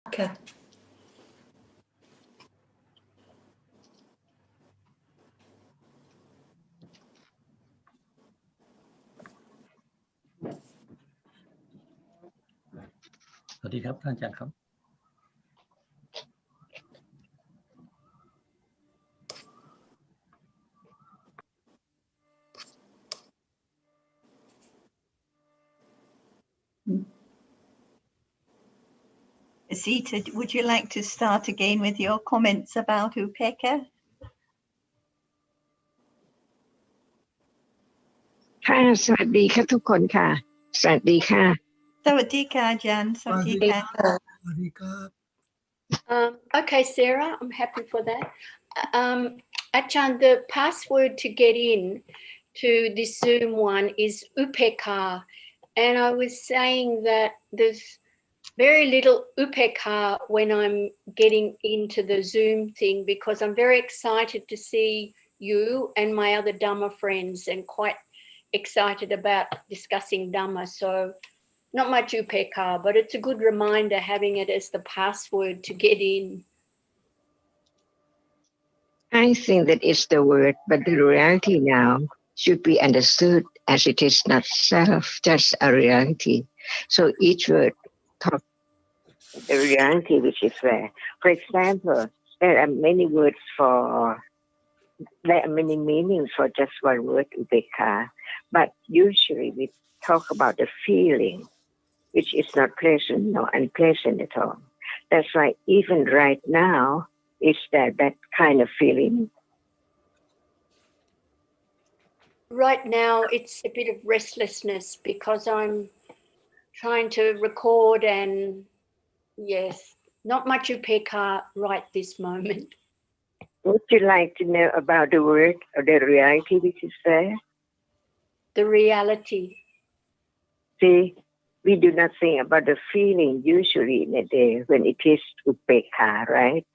ค่ะสวัสดีครับท่านอาจารย์ครับ Sita, would you like to start again with your comments about Upeka? ค่ะสวัสดีค่ะทุกคนค่ะสวัสดีค่ะ Sawadika, Jan. Sawadika. Okay, Sarah, I'm happy for that. Achan, the password to get in to this Zoom one is Upeka. And I was saying that there's very little Upeka when I'm getting into the Zoom thing because I'm very excited to see you and my other Dhamma friends and quite excited about discussing Dhamma. So not much Upeka, but it's a good reminder having it as the password to get in. I think that it's the word, but the reality now should be understood as it is not self, just a reality. So each word talks the reality which is there. For example, there are many meanings for just one word, upekha, but usually we talk about the feeling, which is not pleasant nor unpleasant at all. That's why even right now, is that kind of feeling? Right now, it's a bit of restlessness because I'm trying to record and yes, not much upeka right this moment. Would you like to know about the word or the reality which is there? The reality. See, we do not think about the feeling usually in a day when it is upekha, right?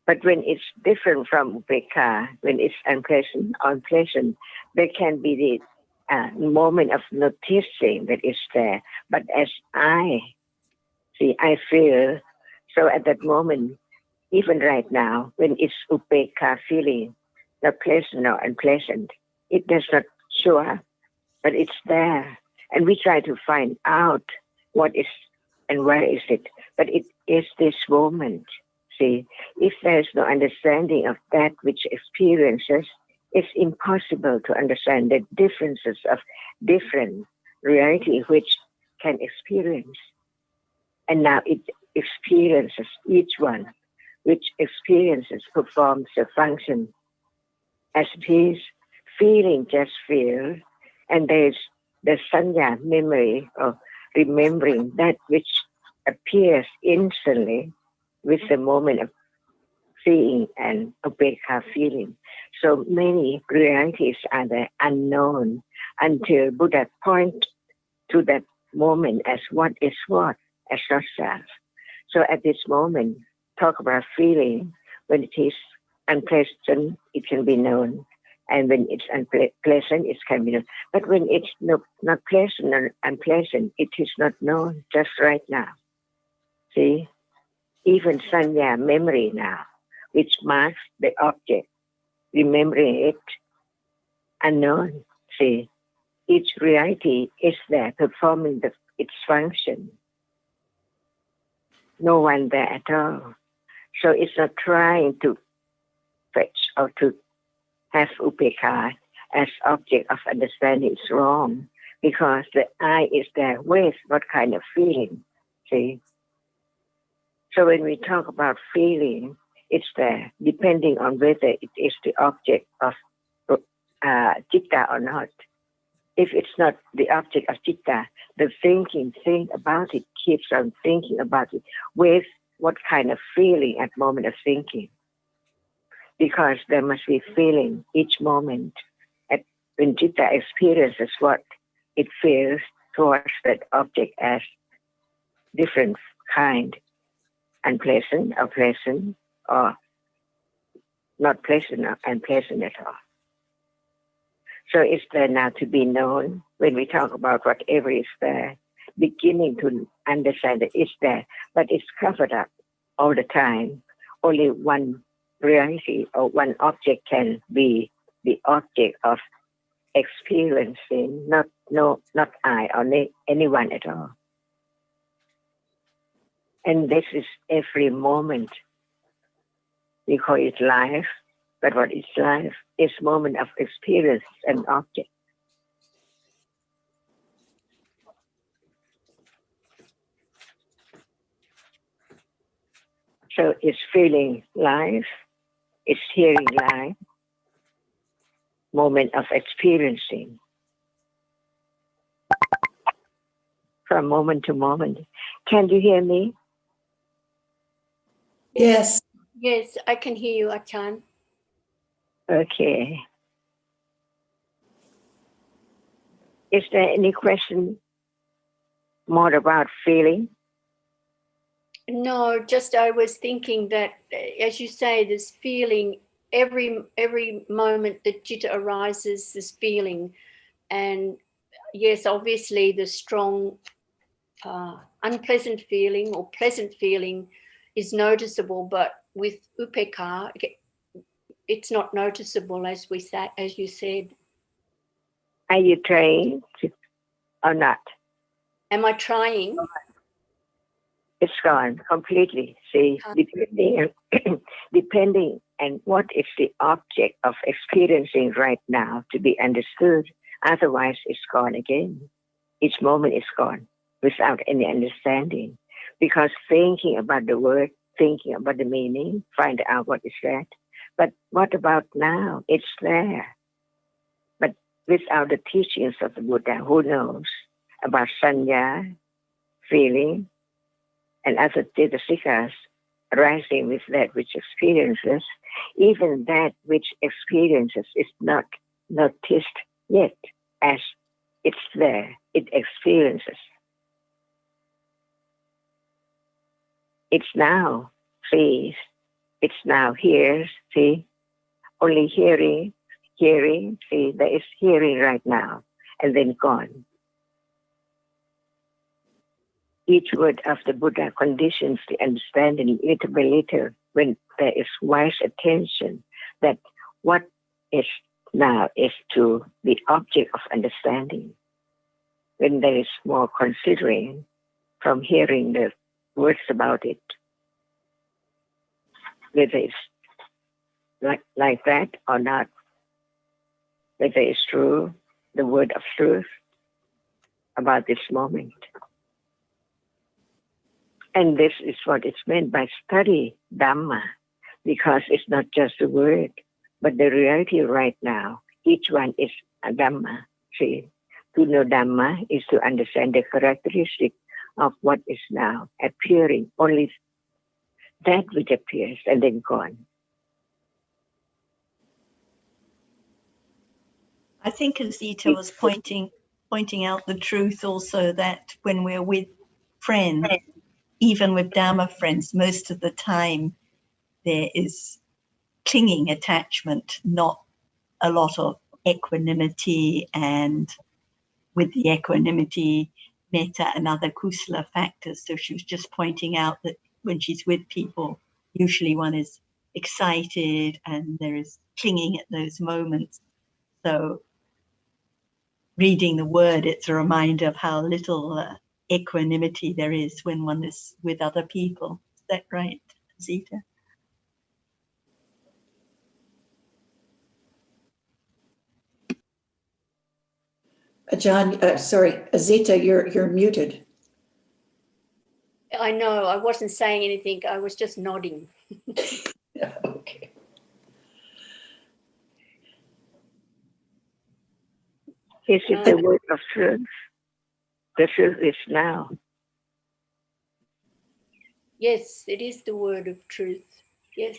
But when it's different from upekha, when it's unpleasant, there can be the moment of noticing that it's there. But as I feel, so at that moment, even right now, when it's upekha feeling, not pleasant or unpleasant, it does not show up, but it's there. And we try to find out what is and where is it. But it is this moment. See, if there's no understanding of that which experiences, it's impossible to understand the differences of different reality which can experience. And now it experiences each one, which experiences performs a function as peace, feeling just feel, and there's the sanya memory of remembering that which appears instantly with the moment of seeing and upekha feeling. So many realities are there unknown until Buddha point to that moment as what is what, as not self. So at this moment, talk about feeling. When it is unpleasant, it can be known. And when it's unpleasant, it can be known. But when it's not pleasant or unpleasant, it is not known just right now. See? Even sanya, memory now, which marks the object, remembering it, unknown. See? Each reality is there performing its function. No one there at all. So it's not trying to fetch or to have upekha as object of understanding is wrong, because the I is there with what kind of feeling, see? So when we talk about feeling, it's there depending on whether it is the object of citta or not. If it's not the object of citta, the think about it, keeps on thinking about it with what kind of feeling at moment of thinking. Because there must be feeling each moment. When citta experiences what it feels towards that object as different kind, unpleasant or pleasant, or not pleasant or unpleasant at all. So it's there now to be known when we talk about whatever is there. beginning to understand that it's there, but it's covered up all the time. Only one reality or one object can be the object of experiencing, not I or anyone at all. And this is every moment. We call it life, but what is life? It's moment of experience and object. So it's feeling life, it's hearing life, moment of experiencing. From moment to moment. Can you hear me? Yes. Yes, I can hear you, Achan. Okay. Is there any question more about feeling? No, just I was thinking that, as you say, this feeling, every moment that Jitta arises, this feeling. And yes, obviously the strong, unpleasant feeling or pleasant feeling is noticeable, but with upekkha, it's not noticeable, as you said. Are you trying or not? Am I trying? It's gone completely. See, depending on what is the object of experiencing right now to be understood. Otherwise, it's gone again. Each moment is gone without any understanding. Because thinking about the word, thinking about the meaning, find out what is that. But what about now? It's there. But without the teachings of the Buddha, who knows about sanya, feeling, and other cetasikas arising with that which experiences, even that which experiences is not noticed yet as it's there, it experiences. It's now sees, it's now hears, see, only hearing, see, there is hearing right now, and then gone. Each word of the Buddha conditions the understanding little by little when there is wise attention that what is now is to the object of understanding. When there is more considering from hearing the words about it, whether it's like that or not, whether it's true, the word of truth about this moment. And this is what it's meant by study Dhamma, because it's not just a word, but the reality right now. Each one is a Dhamma. See, to know Dhamma is to understand the characteristic of what is now appearing, only that which appears and then gone. I think Azita was pointing out the truth also that when we're with friends, even with Dhamma friends, most of the time there is clinging attachment, not a lot of equanimity, and with the equanimity, metta and other kusala factors. So she was just pointing out that when she's with people, usually one is excited and there is clinging at those moments. So reading the word, it's a reminder of how little equanimity there is when one is with other people. Is that right, Zita? John, sorry, Azita, you're muted. I know, I wasn't saying anything. I was just nodding. Okay. Is it the word of truth? The truth is now. Yes, it is the word of truth. Yes,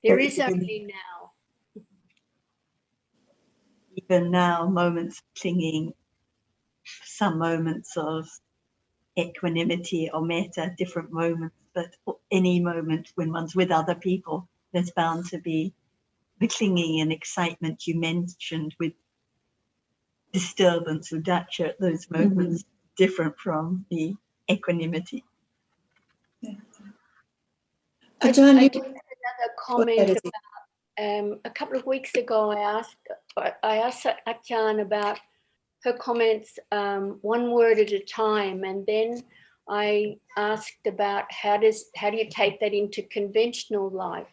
there is only now. Even now, moments of clinging, some moments of equanimity or metta, different moments, but any moment when one's with other people, there's bound to be the clinging and excitement you mentioned with disturbance or dacha at those moments, different from the equanimity. Ajahn, I you, did another go comment ahead, Azita. about a couple of weeks ago. I asked Achan about her comments one word at a time, and then I asked about how do you take that into conventional life.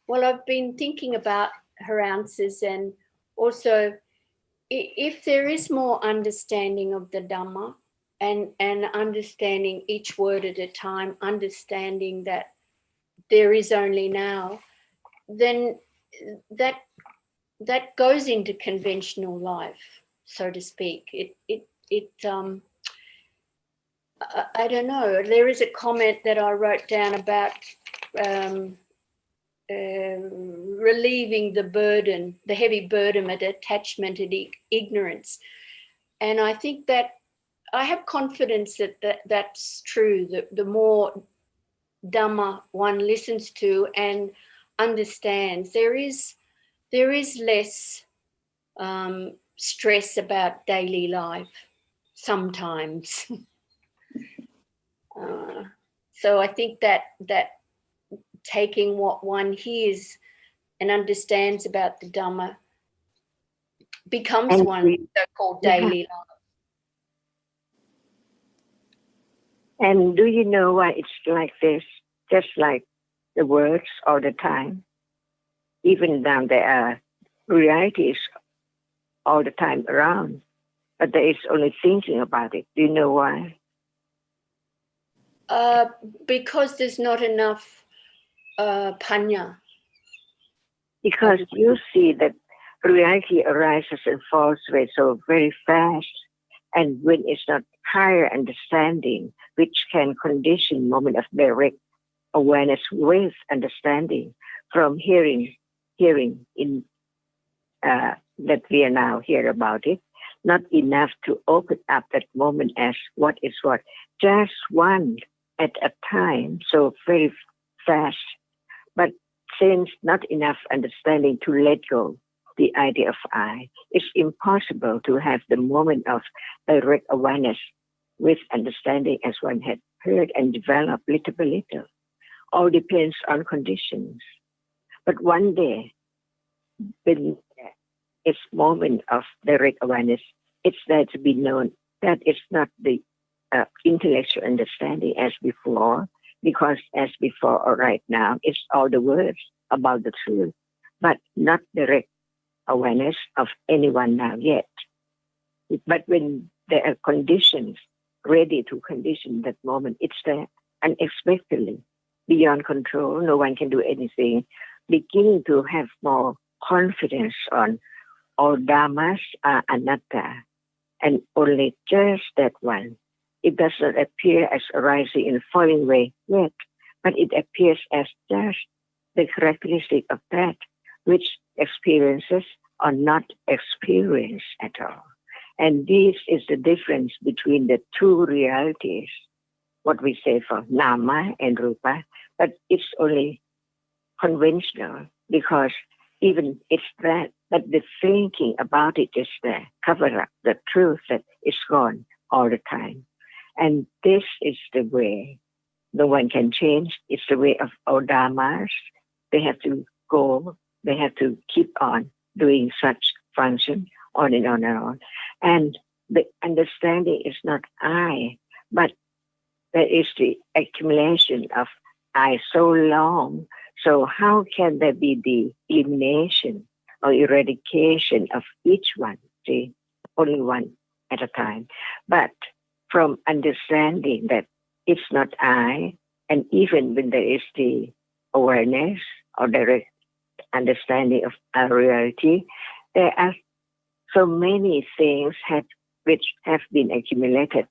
Well, I've been thinking about her answers, and also if there is more understanding of the Dhamma and understanding each word at a time, understanding that there is only now, then that goes into conventional life, so to speak. I don't know. There is a comment that I wrote down about relieving the burden, the heavy burden of attachment and ignorance. And I think that I have confidence that that's true. That the more Dhamma one listens to and understands, there is less stress about daily life sometimes. So I think that taking what one hears and understands about the Dhamma becomes And one's so-called yeah. daily life. And do you know why it's like this? Just like the words all the time. Even down there are realities all the time around, but there is only thinking about it. Do you know why? Because there's not enough panya. Because you see that reality arises and falls away so very fast. And when it's not higher understanding, which can condition moment of direct awareness with understanding from hearing in that we are now here about it, not enough to open up that moment as what is what, just one at a time, so very fast. But since not enough understanding to let go the idea of I, it's impossible to have the moment of direct awareness with understanding as one had heard and developed little by little. All depends on conditions. But one day, when it's moment of direct awareness, it's there to be known that it's not the intellectual understanding as before, because as before or right now, it's all the words about the truth, but not direct awareness of anyone now yet. But when there are conditions ready to condition that moment, it's there unexpectedly, beyond control. No one can do anything. Beginning to have more confidence on all dhammas are anatta, and only just that one. It does not appear as arising in a falling away yet, but it appears as just the characteristic of that which experiences are not experienced at all. And this is the difference between the two realities, what we say for nama and rupa, but it's only conventional because even it's that, but the thinking about it is there, cover up the truth that is gone all the time. And this is the way no one can change. It's the way of all dhammas. They have to go, they have to keep on doing such function on and on and on. And the understanding is not I, but there is the accumulation of I so long. So how can there be the elimination or eradication of each one? See, only one at a time. But from understanding that it's not I, and even when there is the awareness or direct understanding of our reality, there are so many things which have been accumulated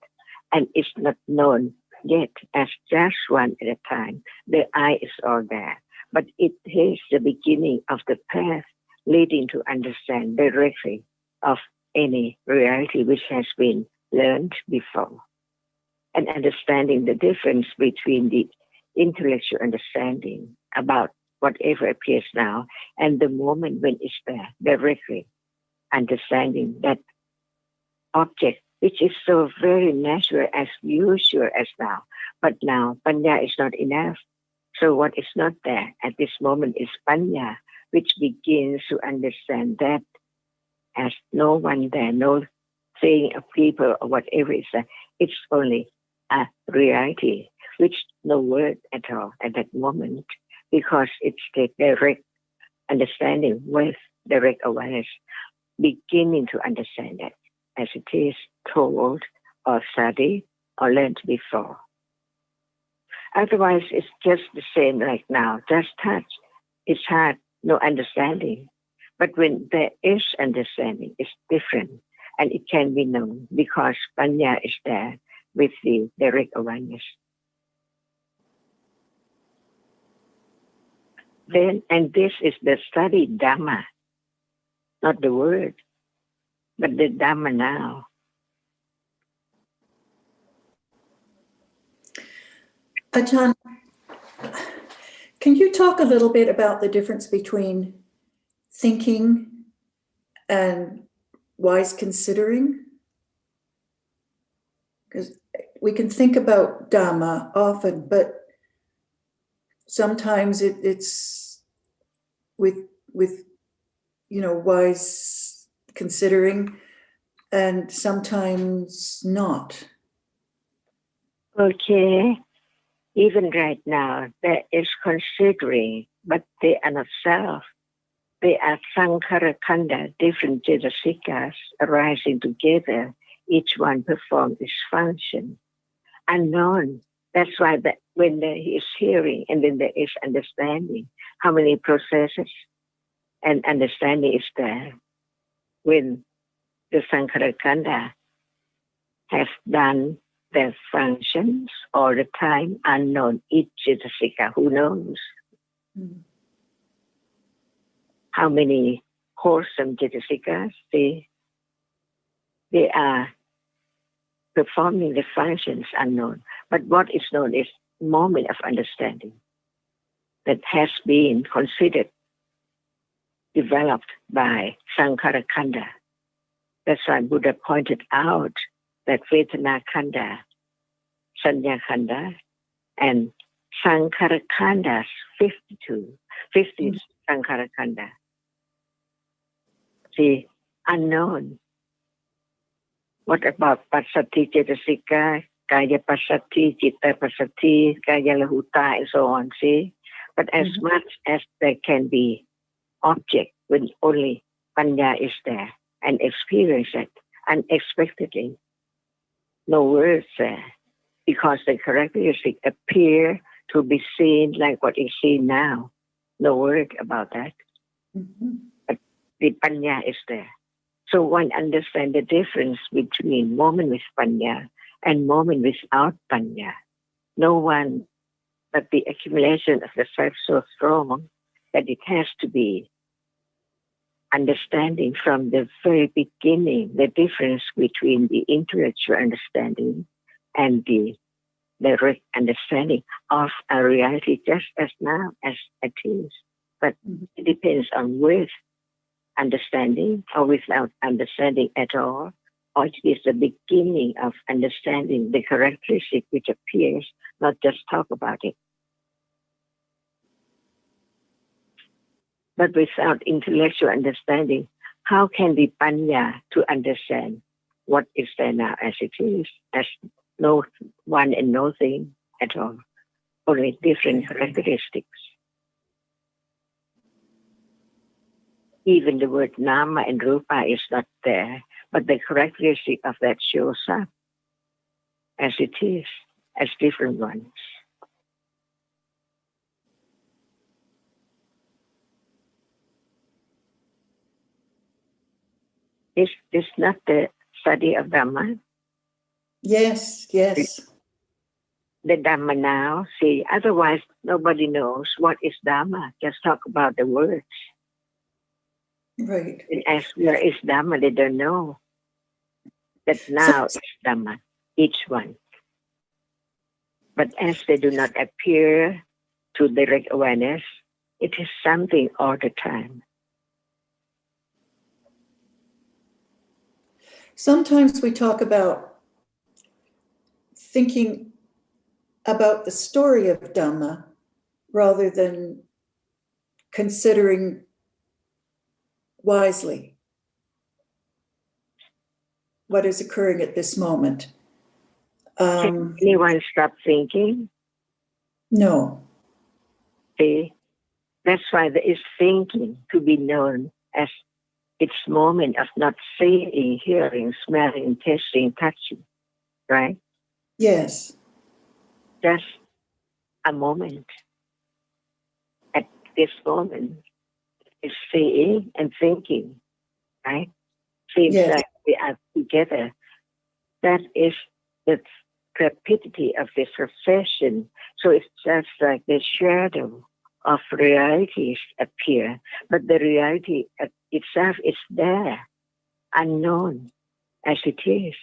and is not known yet as just one at a time. The I is all there, but it is the beginning of the path leading to understand directly of any reality which has been learned before, and understanding the difference between the intellectual understanding about whatever appears now and the moment when it's there, directly understanding that object which is so very natural as usual as now. But now Panya is not enough. So what is not there at this moment is Panya, which begins to understand that as no one there, no thing, a people, or whatever is there, it's only a reality, which no word at all at that moment, because it's the direct understanding with direct awareness, beginning to understand it as it is told or studied or learned before. Otherwise, it's just the same like now, just touch. It's hard, no understanding. But when there is understanding, it's different. And it can be known because Panya is there with the direct awareness. Then, and this is the study Dhamma, not the word, but the Dhamma now. Ajahn, can you talk a little bit about the difference between thinking and wise considering? Because we can think about Dhamma often, but sometimes it's with wise considering, and sometimes not. Okay. Even right now, there is considering, but they are not self. They are Sankhara Khanda, different Jetasikas arising together. Each one performs its function. Unknown. That's why when there is hearing and then there is understanding, how many processes and understanding is there? When the Sankhara Khanda has done their functions all the time, unknown, each Jetasika, who knows? How many wholesome Jetasikas, they are performing the functions unknown. But what is known is moment of understanding that has been considered, developed by Sankhara Khanda. That's why Buddha pointed out that Vedana Khanda, Sanya Khanda, and Sankhara Khandas, 50 Sankhara Khanda. The unknown. What about Pasati Jetasika, Kaya Pasati, Chitta Pasati, Kaya Lahuta, and so on, see? But as much as there can be object when only Panya is there and experience it unexpectedly, no words there, because the characteristics appear to be seen like what is seen now. No word about that. But the Panya is there. So one understands the difference between moment with Panya and moment without Panya. No one, but the accumulation of the self so strong that it has to be understanding from the very beginning, the difference between the intellectual understanding and the direct understanding of a reality just as now as it is. But it depends on with understanding or without understanding at all, or it is the beginning of understanding the characteristic which appears, not just talk about it. But without intellectual understanding, how can be Panya to understand what is there now as it is, as no one and no thing at all, only different characteristics? Even the word Nama and Rupa is not there, but the characteristic of that shows up as it is, as different ones. Is this not the study of Dhamma? Yes. The Dhamma now, see, otherwise nobody knows what is Dhamma. Just talk about the words. Right. And ask where is Dhamma, they don't know. That now is Dhamma, each one. But as they do not appear to direct awareness, it is something all the time. sometimes we talk about thinking about the story of Dhamma rather than considering wisely what is occurring at this moment. Can anyone stop thinking? No. See, that's why there is thinking to be known as its moment of not seeing, hearing, smelling, tasting, touching, right? Yes. Just a moment. At this moment is seeing and thinking, right? Seems Yes. like we are together. That is the rapidity of this procession. So it's just like the shadow of realities appear, but the reality itself is there, unknown as it is,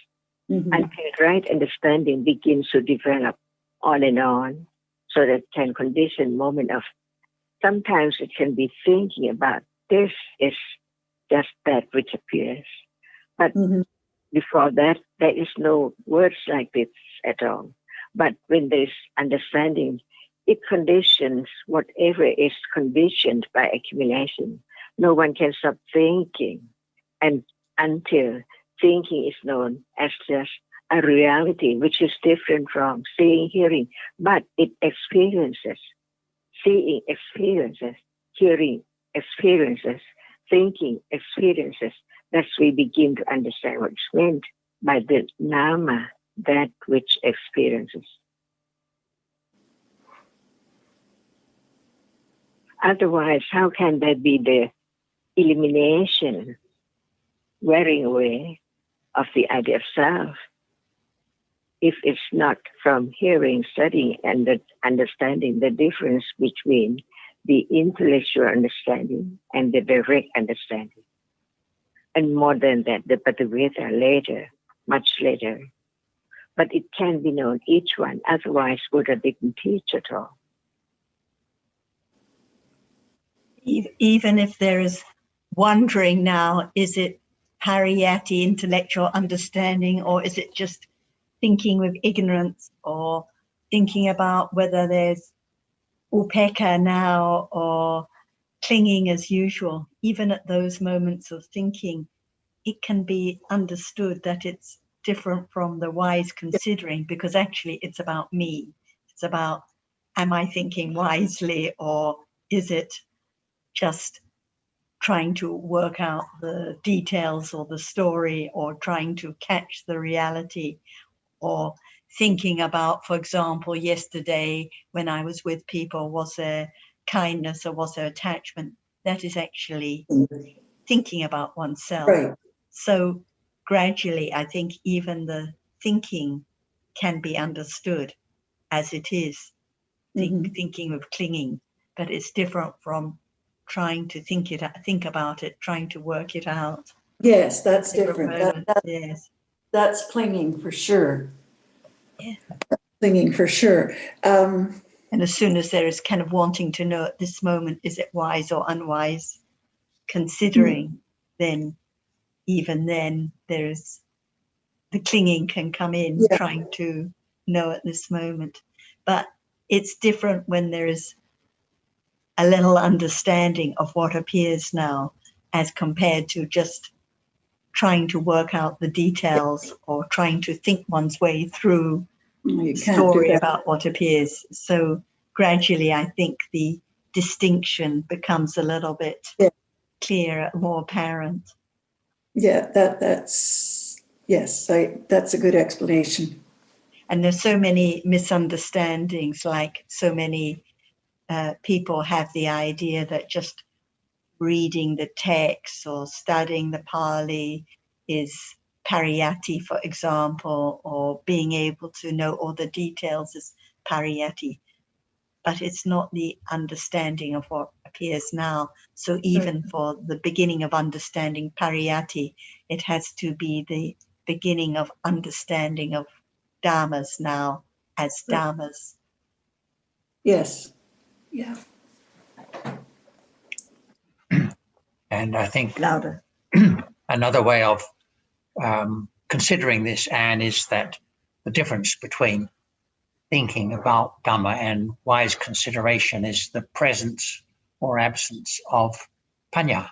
until right understanding begins to develop on and on, so that can condition moment of, sometimes it can be thinking about this is just that which appears. But before that, there is no words like this at all. But when there is understanding, it conditions whatever is conditioned by accumulation. No one can stop thinking, and until thinking is known as just a reality which is different from seeing, hearing, but it experiences. Seeing experiences, hearing experiences, thinking experiences. Thus we begin to understand what's meant by the Dhamma, that which experiences. Otherwise, how can there be the elimination, wearing away of the idea of self, if it's not from hearing, studying, and understanding the difference between the intellectual understanding and the direct understanding? And more than that, the Pataveda later, much later. But it can be known, each one, otherwise Buddha didn't teach at all. Even if there is wondering now, is it pariyatti, intellectual understanding, or is it just thinking with ignorance, or thinking about whether there's upekkha now or clinging as usual? Even at those moments of thinking, it can be understood that it's different from the wise considering, because actually it's about me. It's about, am I thinking wisely, or is it just trying to work out the details or the story, or trying to catch the reality, or thinking about, for example, yesterday when I was with people, was there kindness or was there attachment? That is actually thinking about oneself. Right. So gradually, I think even the thinking can be understood as it is, thinking of clinging, but it's different from trying to think about it, trying to work it out. Yes, that's different. Yes. That's clinging for sure. Yeah. Clinging for sure. And as soon as there is kind of wanting to know at this moment, is it wise or unwise, considering, then even then there's the clinging can come in, trying to know at this moment. But it's different when there is a little understanding of what appears now, as compared to just trying to work out the details or trying to think one's way through the story about what appears. So gradually, I think the distinction becomes a little bit clearer, more apparent. Yeah, that's a good explanation. And there's so many misunderstandings, like so many people have the idea that just reading the text or studying the Pali is pariyatti, for example, or being able to know all the details is pariyatti. But it's not the understanding of what appears now. So even for the beginning of understanding pariyatti, it has to be the beginning of understanding of dhammas now as dhammas. Yes. Yeah. And I think Louder. another way of considering this, Anne, is that the difference between thinking about Dhamma and wise consideration is the presence or absence of panya,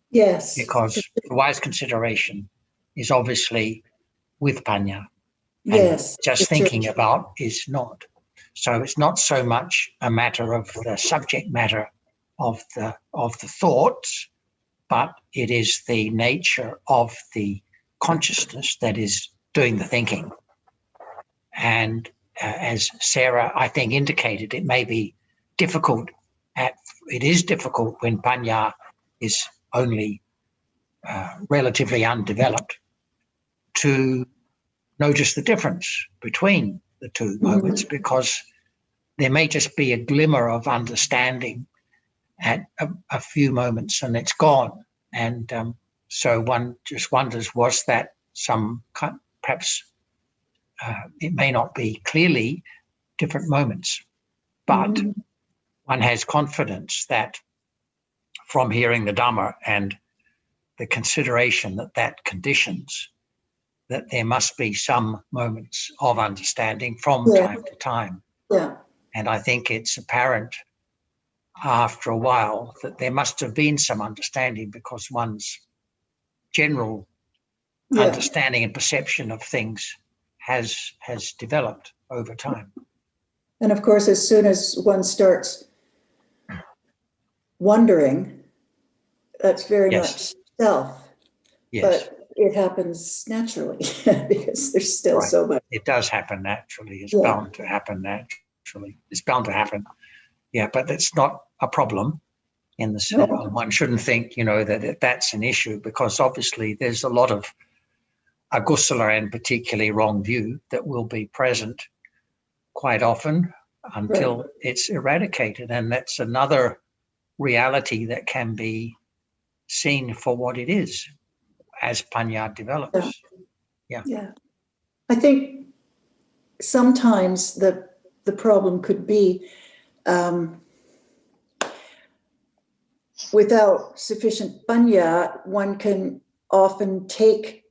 Yes. because wise consideration is obviously with panya, and Yes. just for sure. thinking about is not. So it's not so much a matter of the subject matter of the thoughts, but it is the nature of the consciousness that is doing the thinking. And as Sarah, I think, indicated, it may be difficult. It is difficult when panya is only relatively undeveloped to notice the difference between the two moments, because there may just be a glimmer of understanding at a few moments and it's gone. And so one just wonders, was that some perhaps it may not be clearly different moments, but one has confidence that from hearing the Dhamma and the consideration that conditions, that there must be some moments of understanding from time to time. Yeah. And I think it's apparent after a while that there must have been some understanding, because one's general understanding and perception of things has developed over time. And of course, as soon as one starts wondering, that's very much self. Yes. But it happens naturally because there's still so much. It does happen naturally. It's bound to happen naturally. It's bound to happen. Yeah, but it's not a problem in the sense. One shouldn't think, that that's an issue, because obviously there's a lot of agusala and particularly wrong view that will be present quite often until it's eradicated. And that's another reality that can be seen for what it is as panya develops. Yeah. I think sometimes the problem could be without sufficient panya, one can often take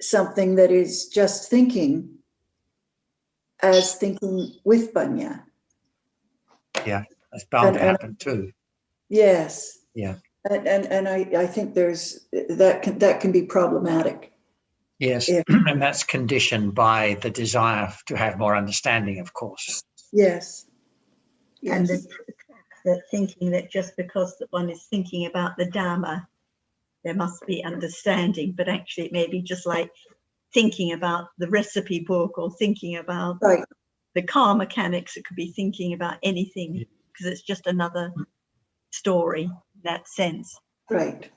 something that is just thinking as thinking with panya. Yeah, that's bound to happen too. Yes. Yeah. And I think there's that can be problematic. Yes, and that's conditioned by the desire to have more understanding, of course. Yes. And the thinking that just because that one is thinking about the Dhamma, there must be understanding, but actually it may be just like thinking about the recipe book or thinking about the car mechanics. It could be thinking about anything, because it's just another story in that sense. Right.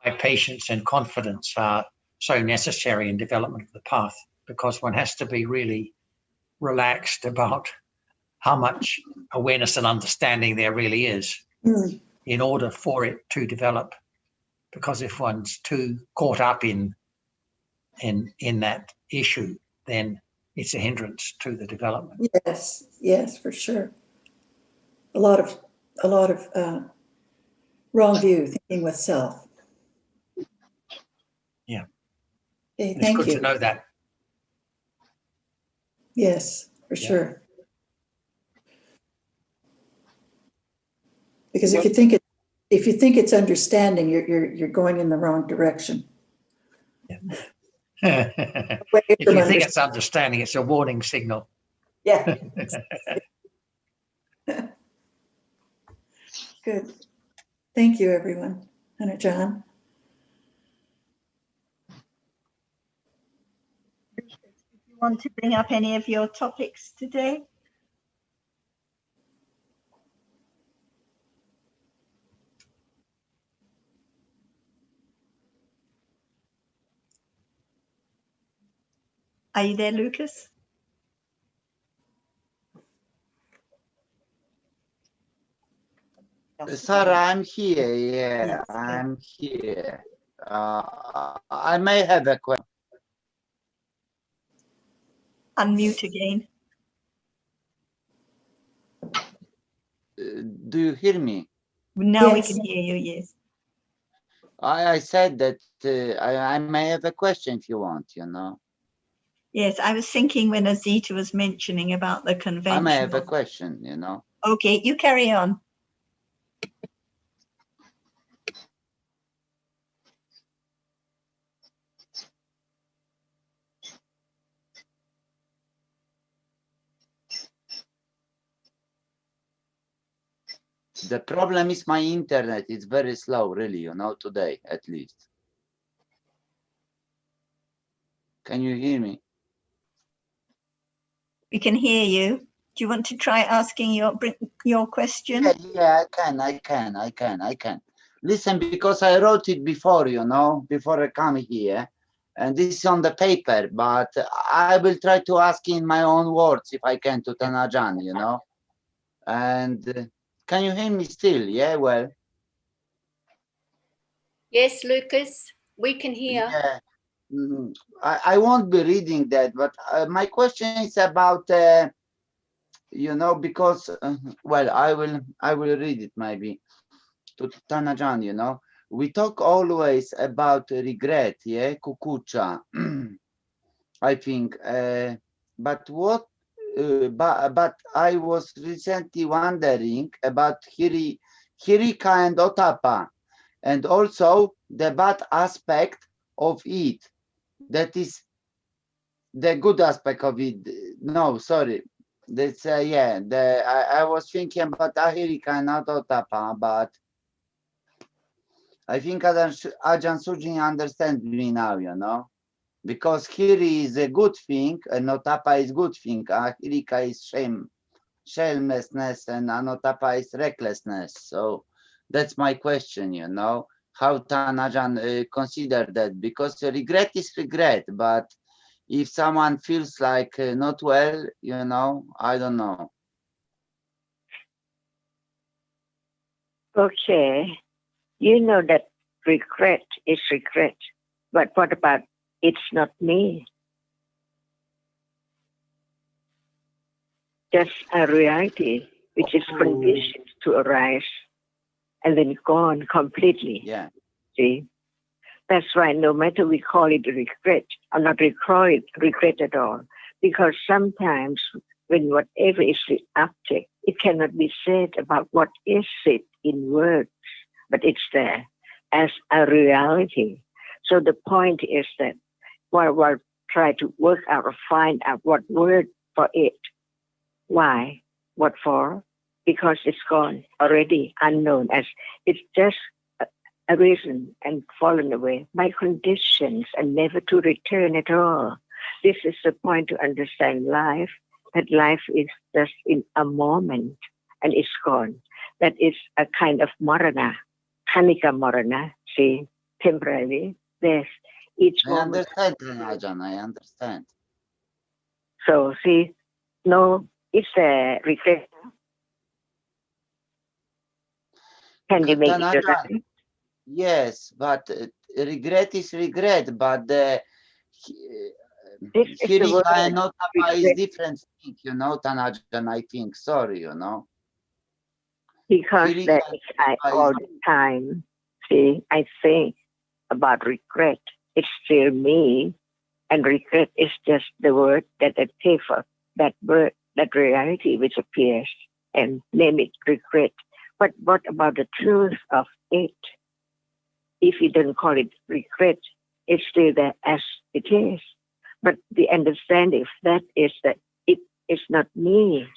My patience and confidence are so necessary in development of the path, because one has to be really relaxed about how much awareness and understanding there really is in order for it to develop. Because if one's too caught up in that issue, then it's a hindrance to the development. Yes, for sure. A lot of wrong view, thinking with self. Yeah. Okay, it's thank good you. to know that. Yes, for sure. Because if you think it's understanding, you're going in the wrong direction. If you think it's understanding, it's a warning signal. Yeah. Good. Thank you, everyone. And John. Do you want to bring up any of your topics today? Are you there, Lucas? Sir, I'm here. Yeah, I'm here. I may have a question. Unmute again. Do you hear me? Now we can hear you, yes. I said that I may have a question if you want, you know. Yes, I was thinking when Azita was mentioning about the I may have a conventional. question, you know. Okay, you carry on. The problem is my internet. It's very slow, really, you know, today at least. Can you hear me? We can hear you. Do you want to try asking your question? Yeah, I can. Listen, because I wrote it before, you know, before I come here, and this is on the paper, but I will try to ask in my own words if I can to Tanajan, you know. And can you hear me still? Yeah, well. Yes, Lucas, we can hear. Yeah. I won't be reading that, but my question is about, you know, because, well, I will read it maybe to Tanajan, you know. We talk always about regret, yeah, kukucha, I think. But what? But I was recently wondering about Hirika and Otapa, and also the bad aspect of it. That is the good aspect of it. No, sorry. That's yeah. I was thinking about Ahirika and not Otapa, but I think Ajahn Sujin understands me now, you know, because Hiri is a good thing and Otapa is good thing. Ahirika is shamelessness, and Anotapa is recklessness. So that's my question, you know, how Tanajan consider that, because regret is regret, but if someone feels like not well, you know, I don't know. Okay. You know that regret is regret. But what about it's not me? Just a reality which is conditioned to arise and then gone completely. Yeah. See? That's why no matter we call it regret, I'm not call it regret at all. Because sometimes when whatever is the object, it cannot be said about what is it in words, but it's there as a reality. So the point is that while we're trying to work out or find out what word for it, why, what for, because it's gone already, unknown, as it's just arisen and fallen away by conditions and never to return at all. This is the point to understand life, that life is just in a moment and it's gone. That is a kind of marana, Hanika marana, see, temporary. There's each I moment. understand, Ajahn, I understand. So, see, no, it's a regret. Can you make it Tanajan, right? yes, but regret is regret, but This is the Hirika word and Otapa is regret, different thing, you know, Tanajan, I think. Sorry, you know. because Hirika that and is I Otapa all is the time. See, I think about regret. It's still me, and regret is just the word that I take for that word, that reality which appears, and name it regret. But what about the truth of it? If you don't call it regret, it's still there as it is. But the understanding of that is that it is not me.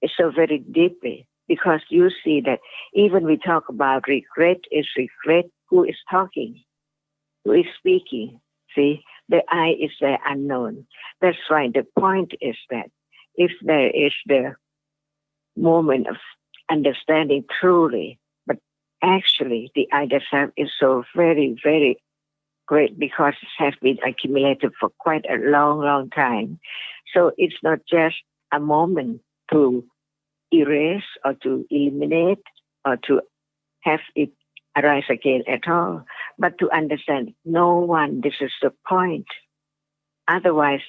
It's so very deeply, because you see that even we talk about regret is regret, who is talking, who is speaking. See, the I is the unknown. That's why the point is that if there is the moment of understanding truly, but actually the I self is so very, very great, because it has been accumulated for quite a long, long time. So it's not just a moment to erase or to eliminate or to have it arise again at all, but to understand no one, this is the point. Otherwise,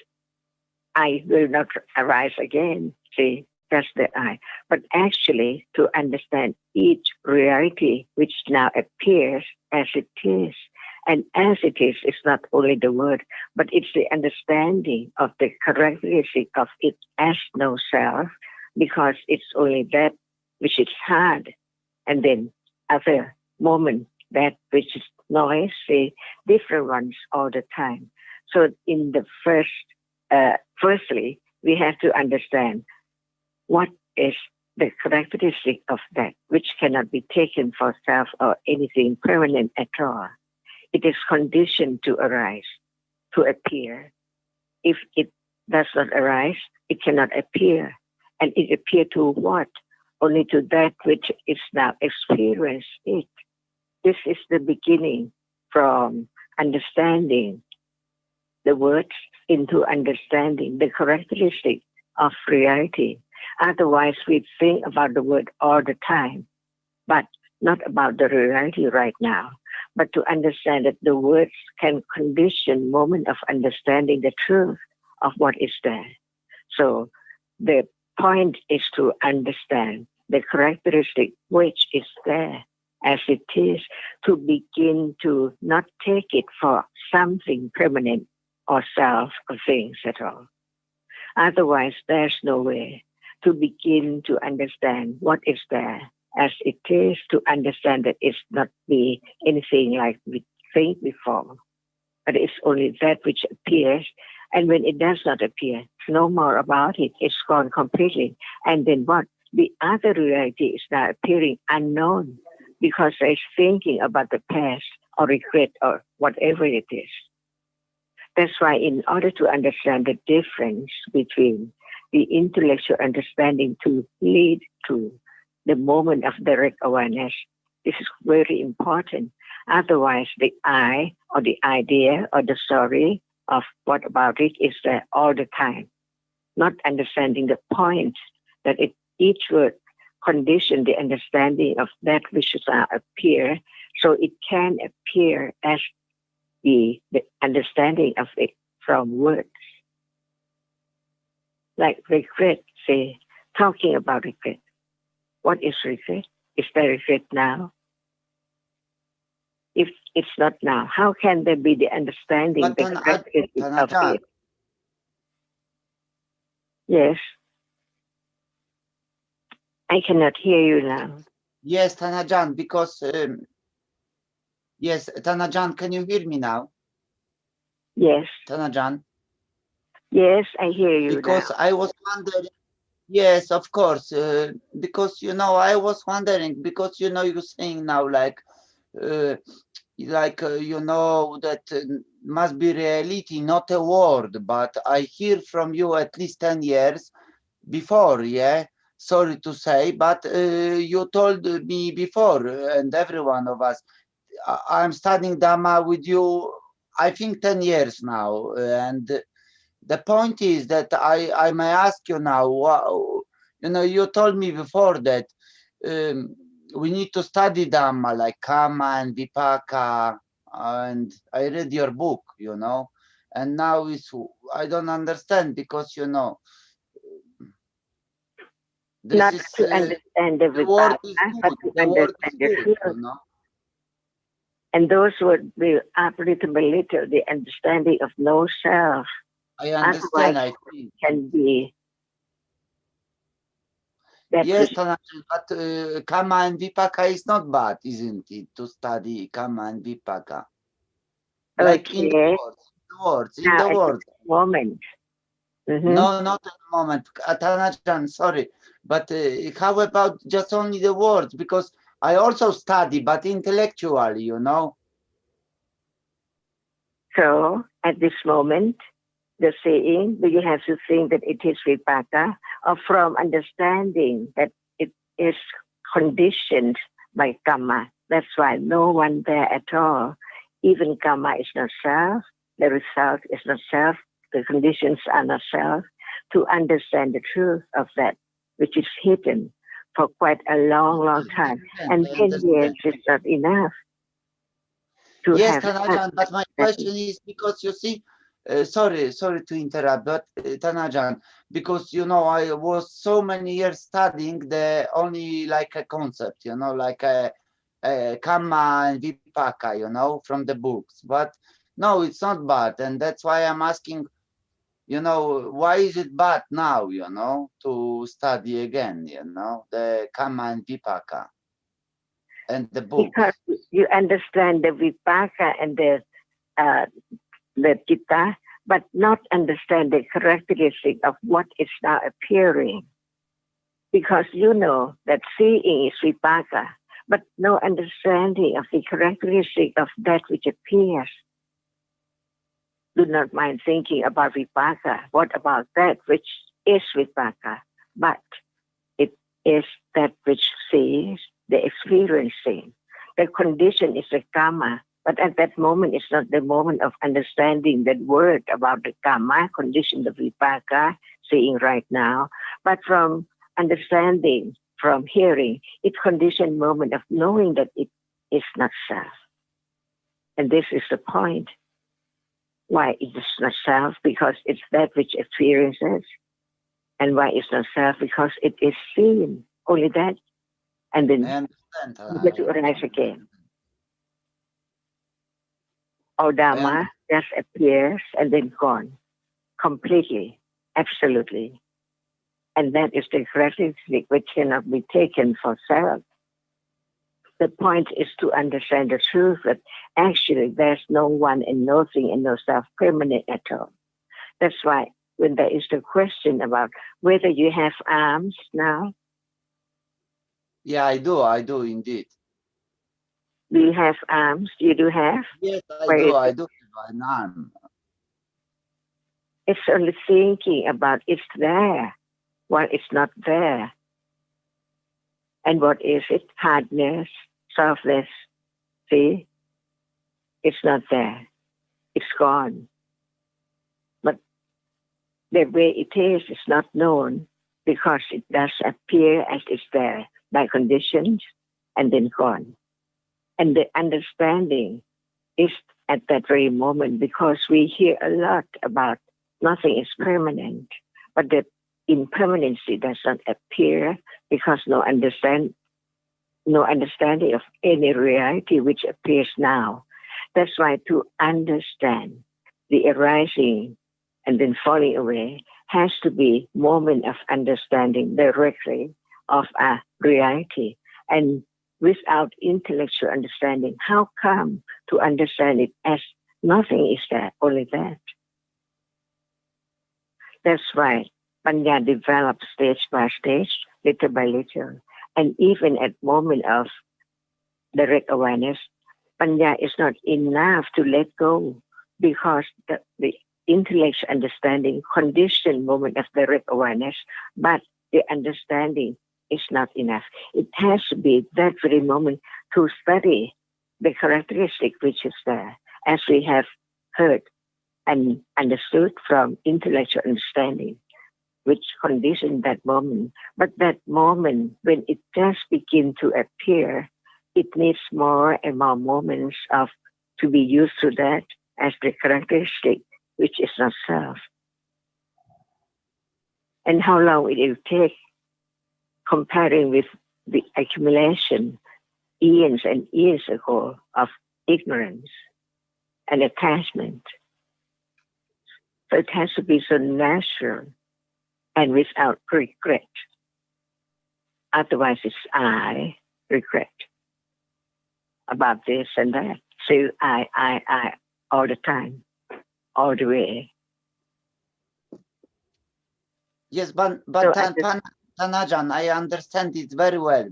I will not arise again. See, that's the I. But actually, to understand each reality which now appears as it is. And as it is not only the word, but it's the understanding of the characteristic of it as no self, because it's only that which is hard. And then other moment, that which is noisy, different ones all the time. So in the firstly, we have to understand what is the characteristic of that which cannot be taken for self or anything permanent at all. It is conditioned to arise, to appear. If it does not arise, it cannot appear. And it appear to what? Only to that which is now experienced it. This is the beginning from understanding the words into understanding the characteristic of reality. Otherwise, we think about the word all the time, but not about the reality right now. But to understand that the words can condition moment of understanding the truth of what is there. So the point is to understand the characteristic which is there as it is, to begin to not take it for something permanent or self or things at all. Otherwise, there's no way to begin to understand what is there as it is, to understand that it's not be anything like we think before, but it's only that which appears. And when it does not appear, no more about it, it's gone completely. And then what? The other reality is now appearing unknown because there's thinking about the past or regret or whatever it is. That's why in order to understand the difference between the intellectual understanding to lead to the moment of direct awareness, this is very important. Otherwise, the I or the idea or the story of what about it is there all the time, not understanding the point that each word condition the understanding of that which shall appear, so it can appear as the understanding of it from words. Like regret, say, talking about regret. What is regret? Is there regret now? If it's not now, how can there be the understanding, But the characteristic of Tanajan, it? Yes. I cannot hear you now. yes, Tanajan, because yes, Tanajan, can you hear me now? Yes. Tanajan, Yes, I hear you because now. I was wondering. Yes, of course, because I was wondering because you're saying now uh, that must be reality, not a word. But I hear from you at least 10 years before, yeah. Sorry to say, but you told me before, and every one of us. I'm studying Dhamma with you, I think 10 years now, and the point is that I may ask you now. You told me before that we need to study Dhamma like Kama and Vipaka, and I read your book, and now I don't understand because this Not is to understand the the word Vipaka, is but good. to The word is understand the good, truth. And those would be little by little the understanding of no self. I understand. I think. Can be that Yes, which, Tanajan, but Kama and Vipaka is not bad, isn't it, to study Kama and Vipaka? Like in the okay, words, in now the at words. this moment. No, not at the moment. Tanajan, sorry. But how about just only the words? Because I also study, but intellectually, So at this moment, the saying, do you have to think that it is Vipaka, or from understanding that it is conditioned by Kama? That's why no one there at all. Even Kama is not self, the result is not self, the conditions are not self. To understand the truth of that, which is hidden for quite a long, long time. And 10 years is not enough to yes, have. Tanajan, but my question is because you see, sorry to interrupt, but Tanajan, because I was so many years studying the only like a concept, like a Kamma and Vipaka, you know, from the books. But no, it's not bad. And that's why I'm asking, you know, why is it bad now, you know, to study again, you know, the Kamma and Vipaka and the books? Because you understand the Vipaka and the Chitta, but not understand the characteristic of what is now appearing. Because you know that seeing is Vipaka, but no understanding of the characteristic of that which appears. Do not mind thinking about Vipaka. What about that which is Vipaka? But it is that which sees the experiencing. The condition is the Kamma, but at that moment it's not the moment of understanding that word about the Kamma, condition of Vipaka, seeing right now, but from understanding, from hearing, it conditioned moment of knowing that it is not self. And this is the point. Why it is not self? Because it's that which experiences. And why it's not self? Because it is seen. Only that. And then I understand. you get to arise again. All Dhamma just appears and then gone. Completely. Absolutely. And that is the characteristic which cannot be taken for self. The point is to understand the truth that actually there's no one and nothing and no self permanent at all. That's why when there is the question about whether you have arms now. Yeah, I do indeed. Do you have arms? You do have? Yes, Where is I it? do have an arm. It's only thinking about it's there while it's not there. And what is it? Hardness, softness. See? It's not there. It's gone. But the way it is not known because it does appear as it's there by conditions and then gone. And the understanding is at that very moment because we hear a lot about nothing is permanent, but the impermanency does not appear because no understanding of any reality which appears now. That's why to understand the arising and then falling away has to be moment of understanding directly of a reality. And without intellectual understanding, how come to understand it as nothing is there, only that? That's why Panya develops stage by stage, little by little. And even at moment of direct awareness, Panya is not enough to let go because the intellectual understanding conditioned moment of direct awareness, but the understanding is not enough. It has to be that very moment to study the characteristic which is there, as we have heard and understood from intellectual understanding, which conditioned that moment. But that moment, when it just begins to appear, it needs more and more moments of to be used to that as the characteristic, which is not self. And how long it will take, comparing with the accumulation years and years ago of ignorance and attachment. So it has to be so natural and without regret. Otherwise, it's I regret about this and that. So I all the time, all the way. Yes, but So Tanajan, I understand it very well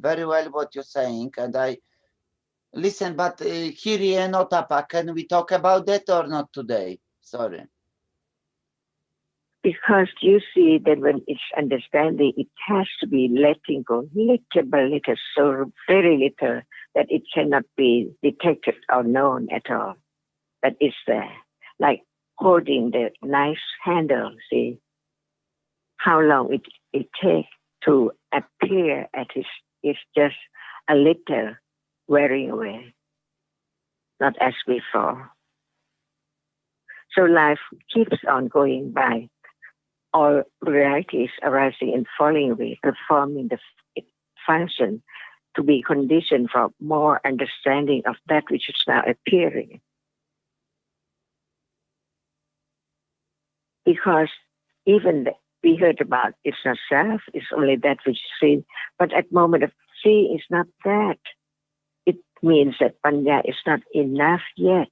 what you're saying, and I listen. But Kiri and Otapa, can we talk about that or not today? Sorry. because you see that when it's understanding, it has to be letting go little by little, so very little that it cannot be detected or known at all. That it's there, like holding the nice handle. See how long it takes to appear at it's just a little wearing away, not as before. So life keeps on going by. All realities arising and falling away, performing the function to be conditioned for more understanding of that which is now appearing. Because even we heard about it's not self, it's only that which is seen, but at moment of seeing is not that. It means that Panya is not enough yet.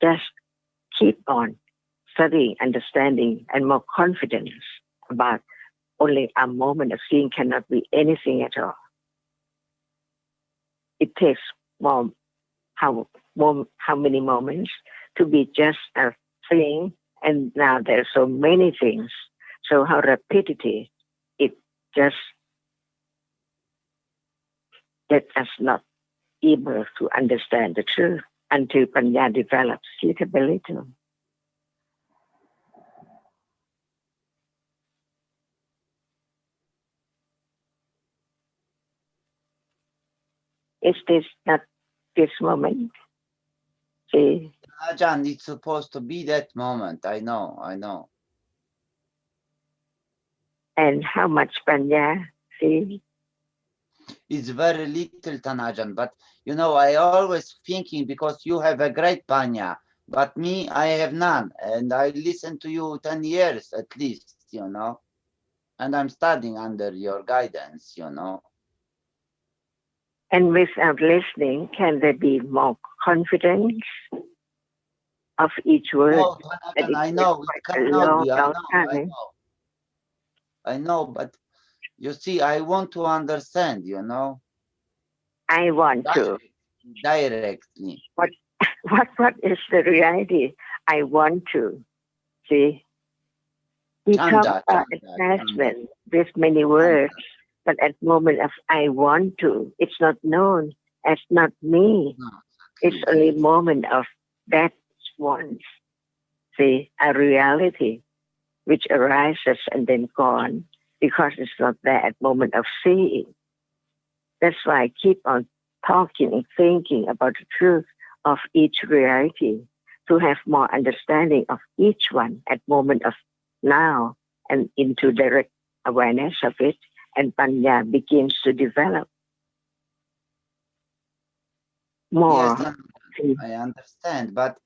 Just keep on studying, understanding, and more confidence about only a moment of seeing cannot be anything at all. It takes how many moments to be just a thing, and now there are so many things. So how repetitive it just let us not able to understand the truth until Panya develops little by little. Is this not this moment? See? Ajahn, it's supposed to be that moment. I know. And how much Panya? See? It's very little, Tanajan, but I always thinking because you have a great Panya, but me, I have none, and I listen to you 10 years at least, and I'm studying under your guidance, And without listening, can there be more confidence of each word? No, Tanajan, I know, it cannot be, I know, but you see, I want to understand, I want to. Directly. What is the reality? I want to. See? We talk about attachment with many words, but at the moment of I want to, it's not known as not me. It's only a moment of that once. See, a reality which arises and then gone because it's not there at moment of seeing. That's why I keep on talking and thinking about the truth of each reality to have more understanding of each one at moment of now and into direct awareness of it, and Panya begins to develop more. Yes, I understand, but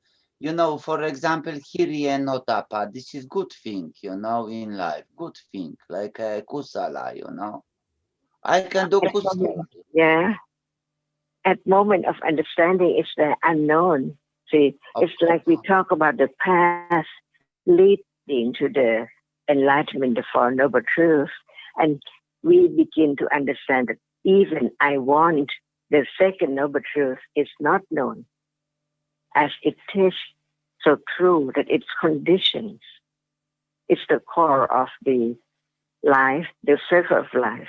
for example, Hiri and Notapa, this is good thing, in life, good thing, like Kusala, I can do Kusala. Yeah. At moment of understanding, it's the unknown. See, it's like we talk about the path leading to the enlightenment, the Four Noble Truths, and we begin to understand that even I want, the second Noble Truth, is not known, as it is so true that it's conditions. It's the core of the life, the circle of life,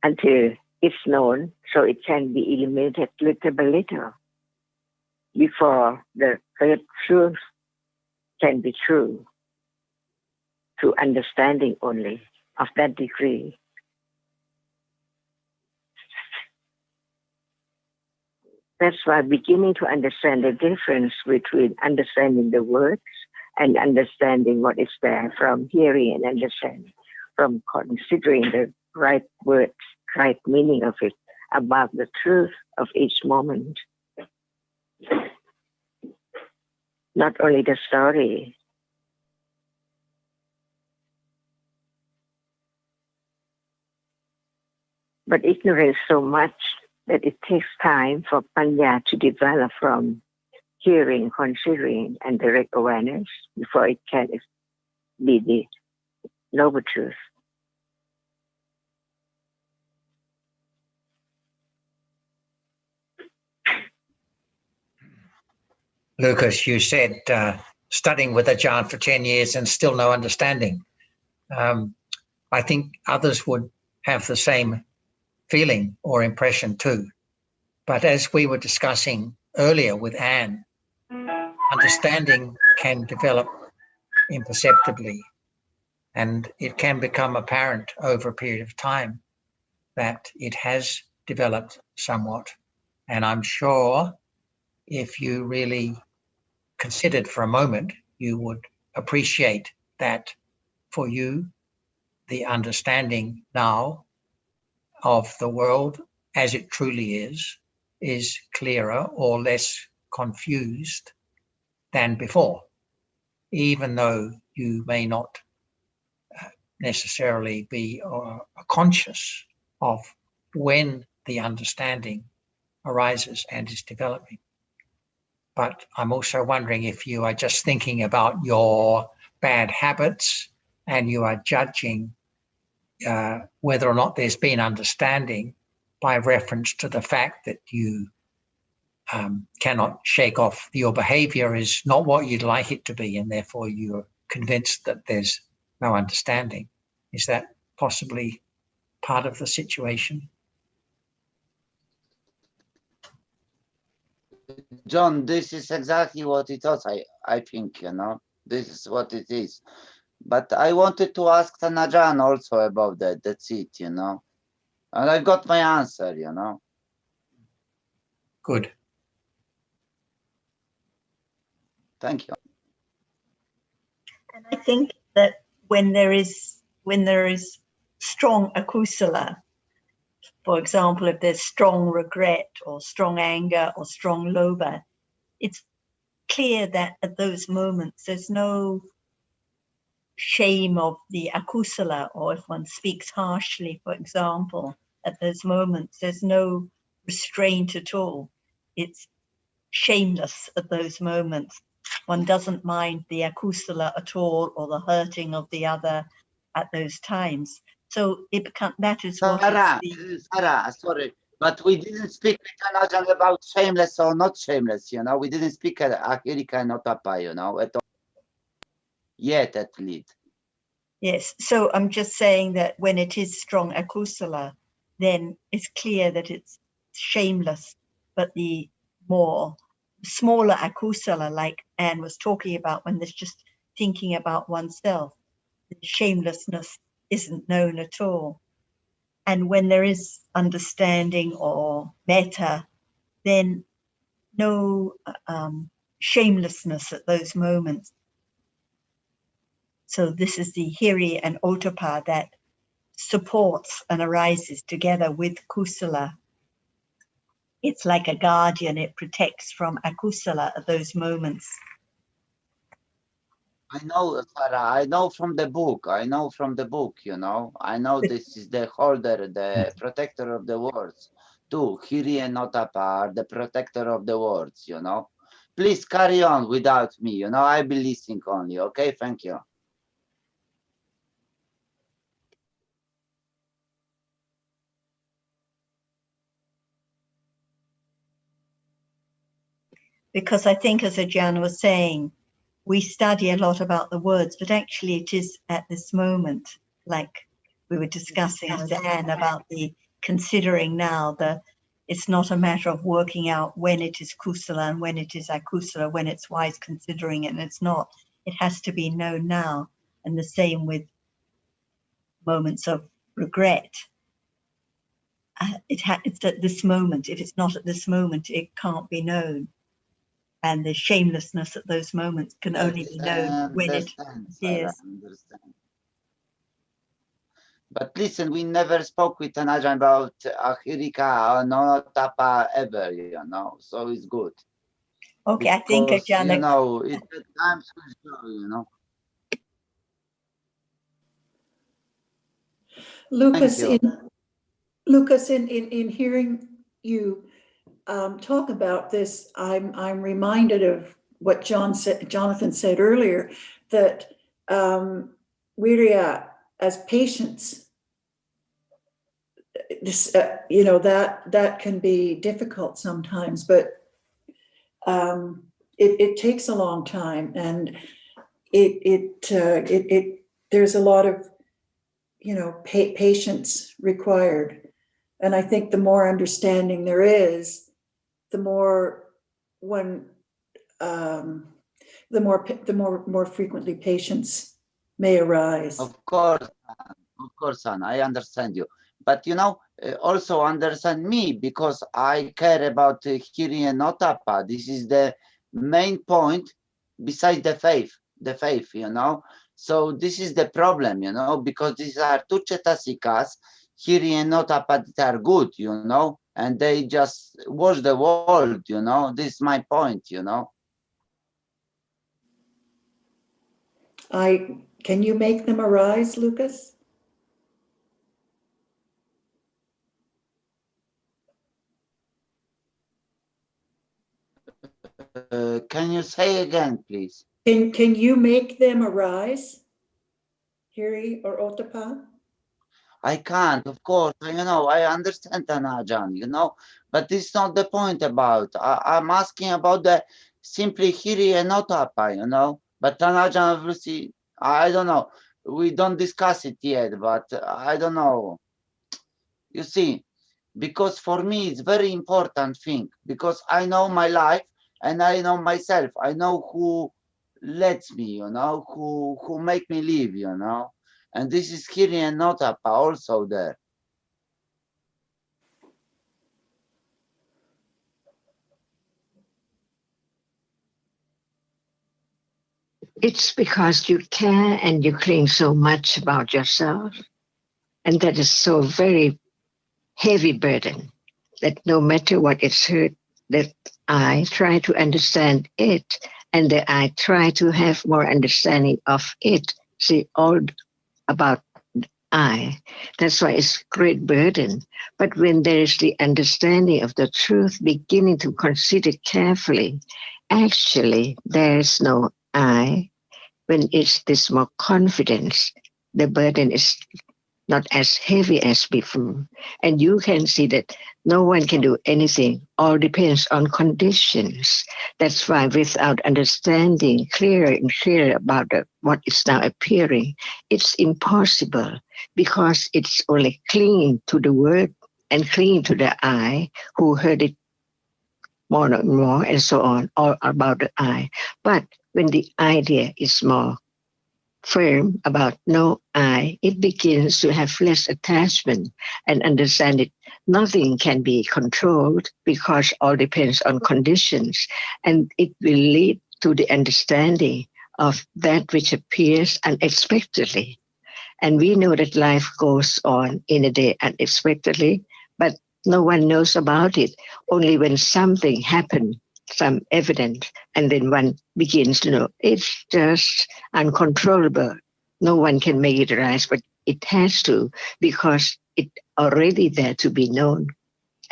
until it's known, so it can be eliminated little by little before the third truth can be true to understanding only of that degree. That's why beginning to understand the difference between understanding the words and understanding what is there, from hearing and understanding, from considering the right words, right meaning of it, about the truth of each moment. Not only the story. But ignorance so much that it takes time for Panya to develop from hearing, considering, and direct awareness before it can be the noble truth. Lucas, you said studying with Ajahn for 10 years and still no understanding. I think others would have the same feeling or impression too. But as we were discussing earlier with Anne, understanding can develop imperceptibly, and it can become apparent over a period of time that it has developed somewhat. And I'm sure if you really considered for a moment, you would appreciate that for you, the understanding now of the world as it truly is clearer or less confused than before, even though you may not necessarily be conscious of when the understanding arises and is developing. But I'm also wondering if you are just thinking about your bad habits and you are judging whether or not there's been understanding by reference to the fact that you cannot shake off your behavior is not what you'd like it to be, and therefore you're convinced that there's no understanding. Is that possibly part of the situation? John, this is exactly what it was. I think, you know, this is what it is. But I wanted to ask Tanajan also about that. That's it, you know. And I got my answer, you know. Good. Thank you. And I think that when there is strong akusala, for example, if there's strong regret or strong anger or strong lobha, it's clear that at those moments there's no shame of the akusala, or if one speaks harshly, for example, at those moments there's no restraint at all. It's shameless at those moments. One doesn't mind the akusala at all or the hurting of the other at those times. So that is what Sarah, sorry, but we didn't speak with Tanajan about shameless or not shameless, you know. We didn't speak at Ahirika Notapa, you know, at all. Yet at least. Yes, so I'm just saying that when it is strong akusala, then it's clear that it's shameless, but the smaller akusala, like Anne was talking about, when there's just thinking about oneself, the shamelessness isn't known at all. And when there is understanding or metta, then no shamelessness at those moments. So this is the hiri and otapa that supports and arises together with kusala. It's like a guardian, it protects from akusala at those moments. I know, Sarah, I know from the book, you know. I know this is the holder, the protector of the words. Too, Hiri and Otapa are the protector of the words, you know. Please carry on without me, you know. I'll be listening only, okay? Thank you. Because I think, as Ajahn was saying, we study a lot about the words, but actually it is at this moment, like we were discussing with Anne about the considering now, it's not a matter of working out when it is kusala and when it is akusala, when it's wise considering it and it's not. It has to be known now. And the same with moments of regret. It's at this moment. If it's not at this moment, it can't be known. And the shamelessness at those moments can only be known when it appears. But listen, we never spoke with Tanajan about Ahirika or Notapa ever, you know, so it's good. Okay, because, I think Ajahn, you know, it's the time to show, you know. Lucas, in hearing you talk about this, I'm reminded of what Jonathan said earlier, that Wirya as patience, this, you know, that can be difficult sometimes, but it takes a long time, and there's a lot of, you know, patience required. And I think the more understanding there is, the more more frequently patience may arise. Of course, son, I understand you. But, you know, also understand me, because I care about Hiri and Otapa. This is the main point besides the faith, you know. So this is the problem, you know, because these are two chetasikas, Hiri and Notapa are good, you know, and they just wash the world, you know. This is my point, you know. Can you make them arise, Lucas? Can you say again, please? Can you make them arise? Hiri or Otapa? I can't, of course, you know, I understand Tanajan, you know, but this is not the point about. I'm asking about the simply Hiri and Notapa, you know, but Tanajan obviously, I don't know, we don't discuss it yet, but I don't know. You see, because for me it's very important thing, because I know my life and I know myself. I know who lets me, you know, who make me live, you know, and this is Hiri and Notapa also there. It's because you care and you cling so much about yourself. And that is so very heavy burden that no matter what it's hurt, that I try to understand it and that I try to have more understanding of it. See, all about I. That's why it's great burden. But when there is the understanding of the truth, beginning to consider carefully, actually, there's no I. When it's this more confidence, the burden is not as heavy as before. And you can see that no one can do anything. All depends on conditions. That's why without understanding clearer and clearer about what is now appearing, it's impossible because it's only clinging to the word and clinging to the I who heard it more and more and so on, all about the I. But when the idea is more firm about no I, it begins to have less attachment and understand it. Nothing can be controlled because all depends on conditions, and it will lead to the understanding of that which appears unexpectedly. And we know that life goes on in a day unexpectedly, but no one knows about it. Only when something happens, some evidence, and then one begins to know it's just uncontrollable. No one can make it rise, but it has to because it already there to be known,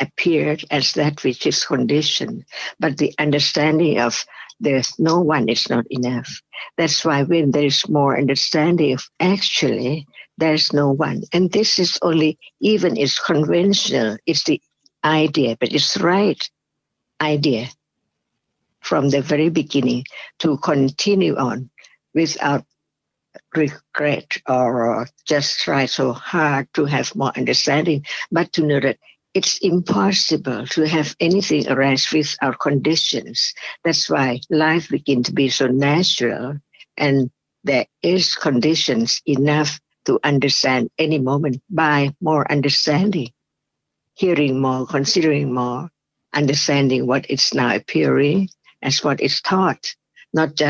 appeared as that which is conditioned. But the understanding of there's no one is not enough. That's why when there is more understanding of actually, there's no one. And this is only, even it's conventional, it's the idea, but it's right idea from the very beginning to continue on without regret or just try so hard to have more understanding, but to know that it's impossible to have anything arise without conditions. That's why life begins to be so natural, and there is conditions enough to understand any moment by more understanding, hearing more, considering more, understanding what is now appearing as what is taught, not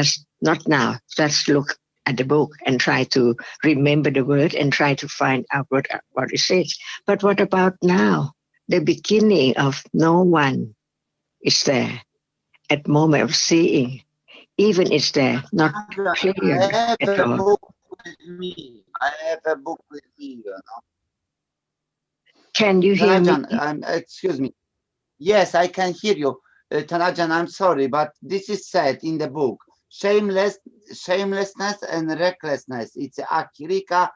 now, just look at the book and try to remember the word and try to find out what it says. But what about now? The beginning of no one is there at moment of seeing. Even is there, not clear I have at a all. book with me. I have a book with me, you know. Can you hear me? Tanajan, excuse me. Yes, I can hear you. Tanajan, I'm sorry, but this is said in the book. Shamelessness and recklessness. It's Akirika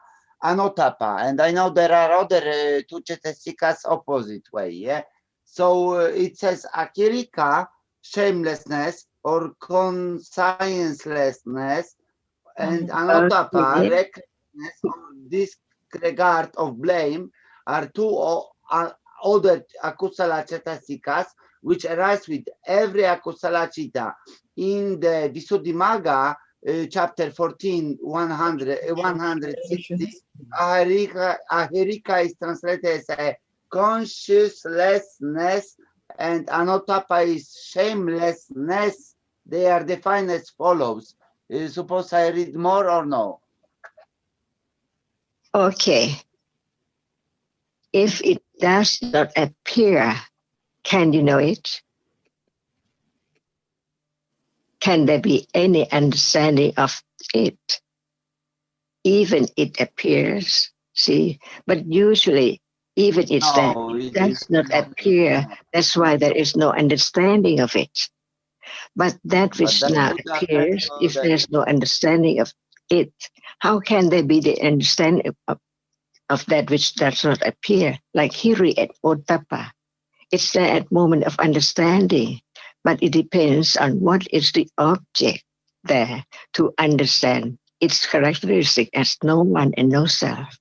Anotapa. And I know there are other two Chetesikas opposite way, yeah? So it says Akirika, shamelessness or consciencelessness, and Anotapa, Okay. recklessness or disregard of blame are two other akusala chetasikas which arise with every akusala chitta. In the Visuddhimagga, chapter 14, 160, ahirika is translated as a consciouslessness, and Anotapa is shamelessness. They are defined as follows. Suppose I read more or no? Okay. If it does not appear, can you know it? Can there be any understanding of it? Even it appears, see, but usually even it's that No, it it does is not not. appear. That's why there is no understanding of it. But that But which the now Buddha can appears, show if that. there's no understanding of it, how can there be the understanding of that which does not appear? Like Hiri and Ottappa. It's there at moment of understanding, but it depends on what is the object there to understand its characteristic as no one and no self.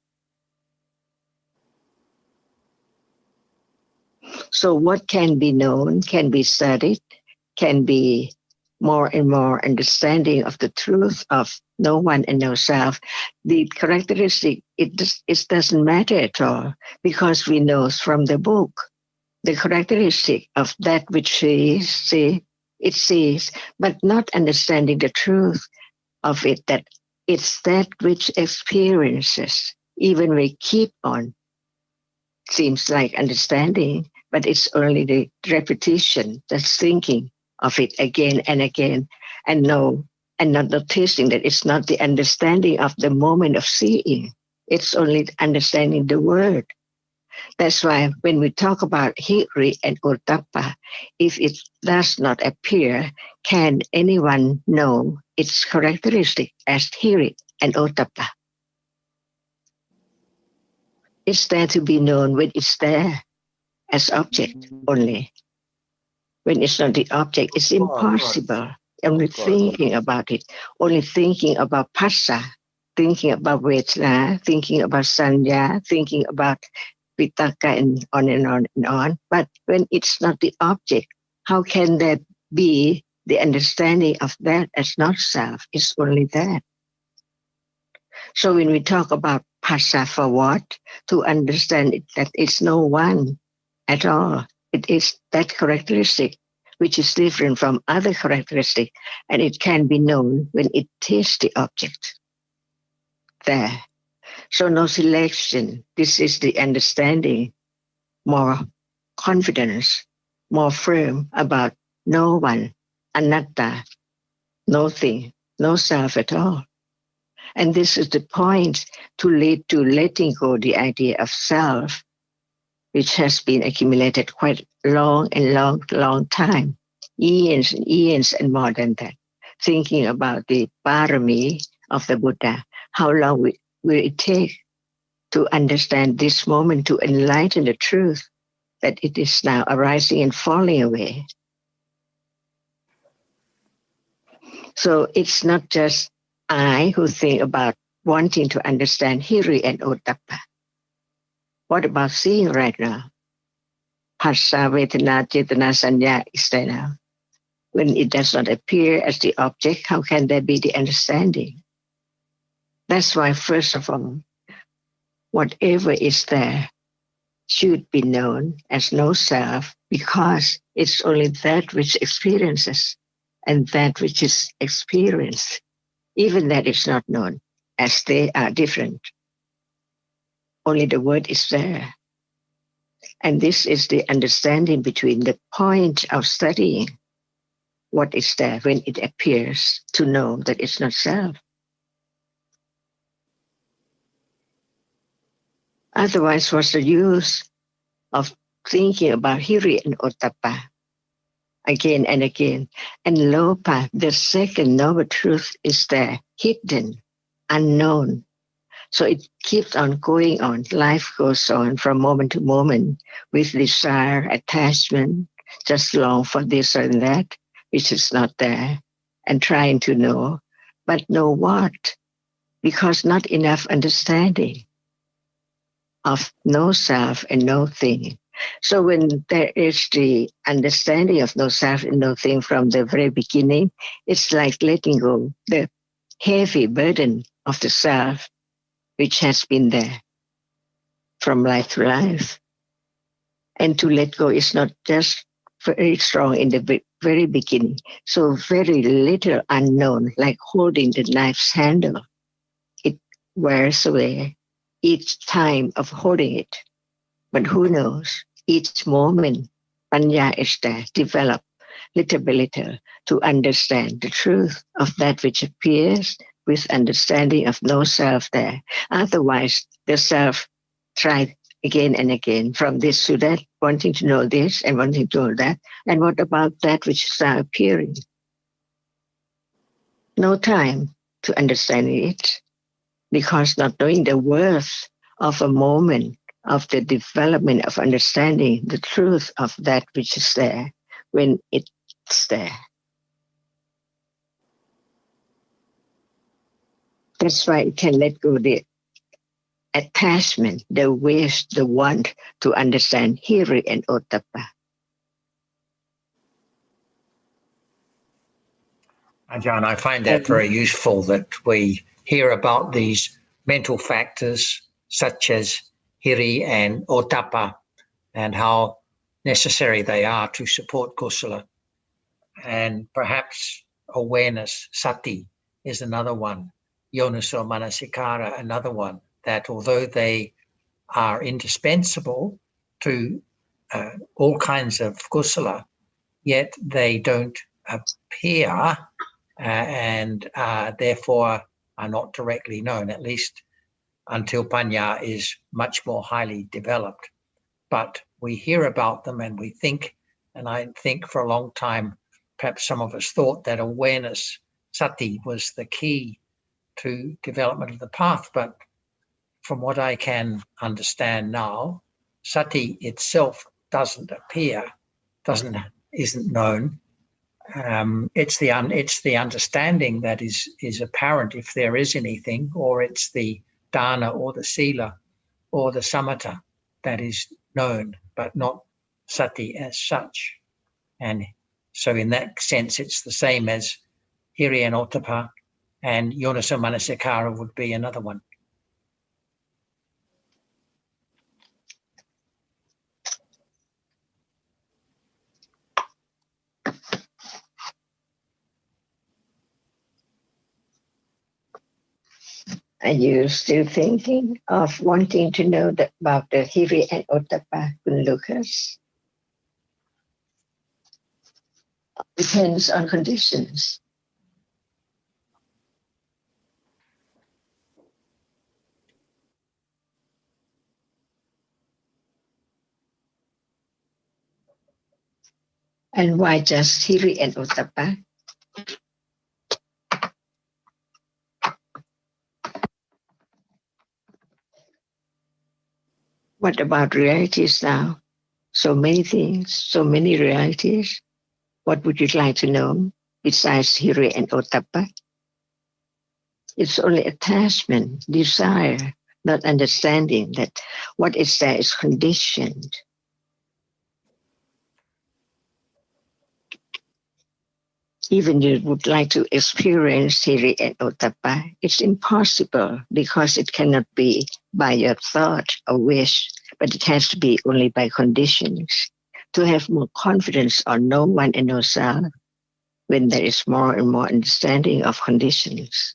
So what can be known, can be studied, can be more and more understanding of the truth of no one and no self. The characteristic, it doesn't matter at all because we know from the book the characteristic of that which it sees, but not understanding the truth of it, that it's that which experiences, even we keep on, seems like understanding, but it's only the repetition, that's thinking of it again and again, and not noticing that it's not the understanding of the moment of seeing. It's only understanding the word. That's why when we talk about Hiri and Ottappa, if it does not appear, can anyone know its characteristic as Hiri and Ottappa? It's there to be known when it's there as object only. When it's not the object, it's impossible. Only Of course. thinking about it, only thinking about Phassa, thinking about Vedana, thinking about Sanya, thinking about Vitaka, and on and on and on. But when it's not the object, how can there be the understanding of that as not self? It's only that. So when we talk about Phassa for what? To understand it, that it's no one at all. It is that characteristic which is different from other characteristic, and it can be known when it is the object there. So no selection. This is the understanding, more confidence, more firm about no one, anatta, no thing, no self at all. And this is the point to lead to letting go the idea of self, which has been accumulated quite long time, years and years and more than that. Thinking about the parami of the Buddha, how long will it take to understand this moment, to enlighten the truth that it is now arising and falling away. So it's not just I who think about wanting to understand Hiri and Ottappa. What about seeing right now? Phassa, Vedana, Cetana, Sanya is there now. When it does not appear as the object, how can there be the understanding? That's why, first of all, whatever is there should be known as no self, because it's only that which experiences, and that which is experienced, even that is not known, as they are different. Only the word is there. And this is the understanding between the point of studying what is there when it appears to know that it's not self. Otherwise, what's the use of thinking about Hiri and Ottappa again and again? And Lopa, the second noble truth, is there, hidden, unknown. So it keeps on going on. Life goes on from moment to moment with desire, attachment, just long for this and that, which is not there, and trying to know, but know what? Because not enough understanding of no self and no thing. So when there is the understanding of no self and no thing from the very beginning, it's like letting go the heavy burden of the self, which has been there from life to life. And to let go is not just very strong in the very beginning. So very little unknown, like holding the knife's handle. It wears away each time of holding it. But who knows? Each moment, Panya is there, develop little by little to understand the truth of that which appears with understanding of no self there. Otherwise, the self tried again and again from this to that, wanting to know this and wanting to know that. And what about that which is now appearing? No time to understand it, because not knowing the worth of a moment of the development of understanding the truth of that which is there when it's there. That's why it can let go the attachment, the wish, the want to understand Hiri and Ottappa. Ajahn, I find that very useful, that we hear about these mental factors such as Hiri and Ottappa and how necessary they are to support kusala. And perhaps awareness, sati, is another one, yoniso manasikara, another one, that although they are indispensable to all kinds of kusala, yet they don't appear and therefore are not directly known, at least until Panya is much more highly developed. But we hear about them and we think, and I think for a long time, perhaps some of us thought that awareness, sati, was the key to development of the path. But from what I can understand now, sati itself doesn't appear, isn't known. It's the understanding that is apparent, if there is anything, or it's the dana or the sila or the samatha that is known, but not sati as such. And so in that sense, it's the same as Hiri and Ottappa, and Yoniso Manasikara would be another one. Are you still thinking of wanting to know about the Hiri and Ottappa, Lucas? Depends on conditions. And why just Hiri and Ottappa? What about realities now? So many things, so many realities. What would you like to know besides Hiri and Ottappa? It's only attachment, desire, not understanding that what is there is conditioned. Even you would like to experience Hiri and Ottappa, it's impossible because it cannot be by your thought or wish, but it has to be only by conditions. To have more confidence on no one and no self, when there is more and more understanding of conditions.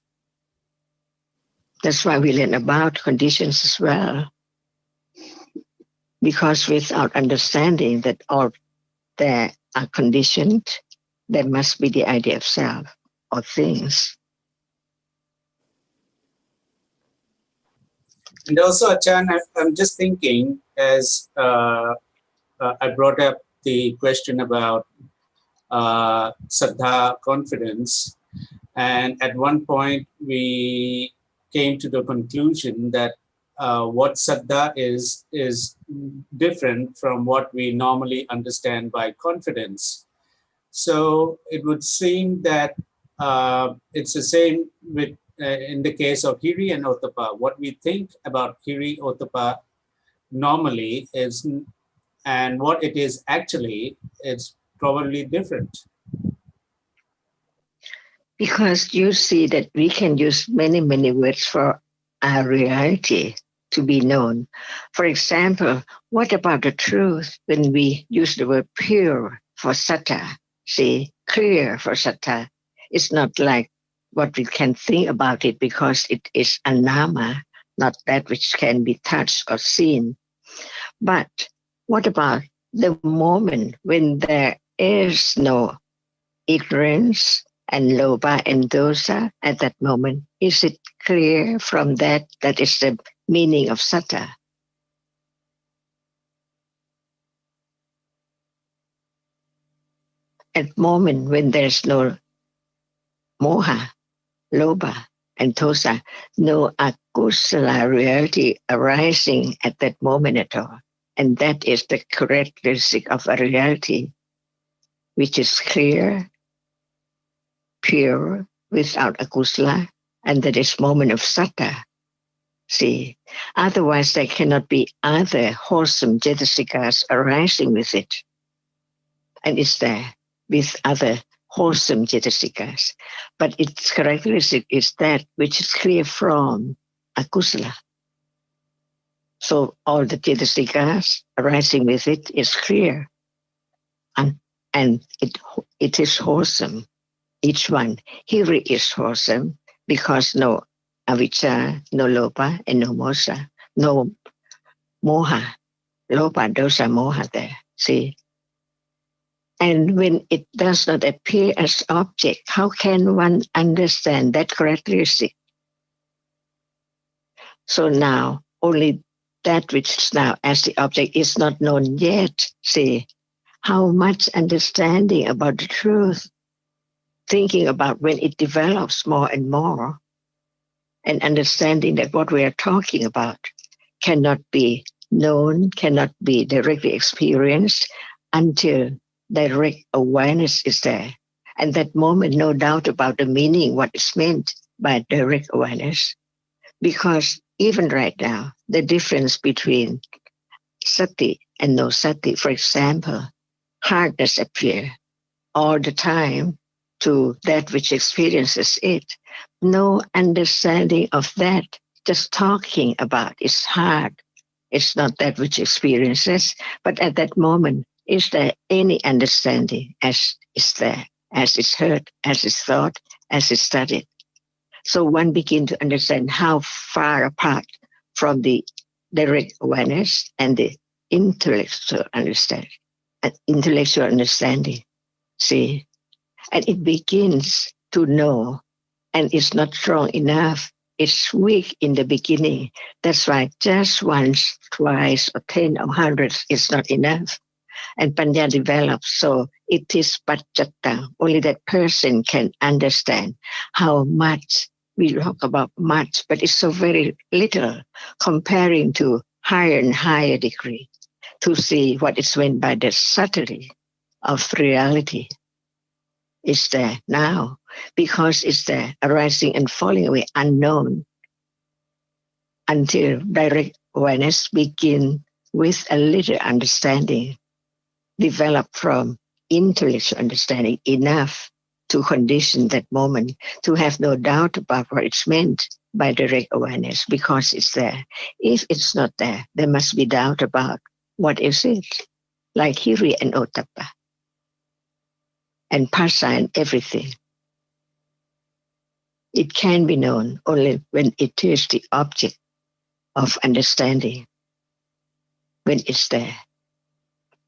That's why we learn about conditions as well. Because without understanding that all there are conditioned, there must be the idea of self or things. And also, Achan, I'm just thinking, as I brought up the question about Saddha, confidence, and at one point we came to the conclusion that what Saddha is different from what we normally understand by confidence. So it would seem that it's the same with in the case of Hiri and Ottappa. What we think about Hiri Ottappa normally is, and what it is actually, is probably different. Because you see that we can use many, many words for our reality to be known. For example, what about the truth when we use the word pure for sattva? See, clear for sattva. It's not like what we can think about it because it is anama, not that which can be touched or seen. But what about the moment when there is no ignorance and loba and dosa at that moment? Is it clear from that that is the meaning of satta? At moment when there's no moha, loba, and tosa, no akusala reality arising at that moment at all. And that is the characteristic of a reality which is clear, pure, without akusala, and that is moment of satta. See, otherwise there cannot be other wholesome cetasikas arising with it. And it's there with other wholesome cetasikas. But its characteristic is that which is clear from akusala. So all the cetasikas arising with it is clear. And it is wholesome. Each one. Hiri is wholesome because no avijja, no lopa, and no mosa, no moha. Lopa, dosa, moha there. See? And when it does not appear as object, how can one understand that characteristic? So now, only that which is now as the object is not known yet. See, how much understanding about the truth, thinking about when it develops more and more, and understanding that what we are talking about cannot be known, cannot be directly experienced until direct awareness is there. And that moment, no doubt about the meaning, what is meant by direct awareness. Because even right now, the difference between sati and no sati, for example, hardness appear all the time to that which experiences it. No understanding of that, just talking about is hard. It's not that which experiences, but at that moment, is there any understanding as is there, as is heard, as is thought, as is studied? So one begins to understand how far apart from the direct awareness and the intellectual understanding. See, and it begins to know, and it's not strong enough. It's weak in the beginning. That's why just once, twice, or 10 or hundreds is not enough. And Panya develops, so it is paccata. Only that person can understand how much. We talk about much, but it's so very little comparing to higher and higher degree to see what is meant by the subtlety of reality is there now because it's there arising and falling away unknown until direct awareness begin with a little understanding developed from intellectual understanding enough to condition that moment to have no doubt about what it's meant by direct awareness because it's there. If it's not there, there must be doubt about what is it, like Hiri and Ottappa and Pasa and everything. It can be known only when it is the object of understanding, when it's there.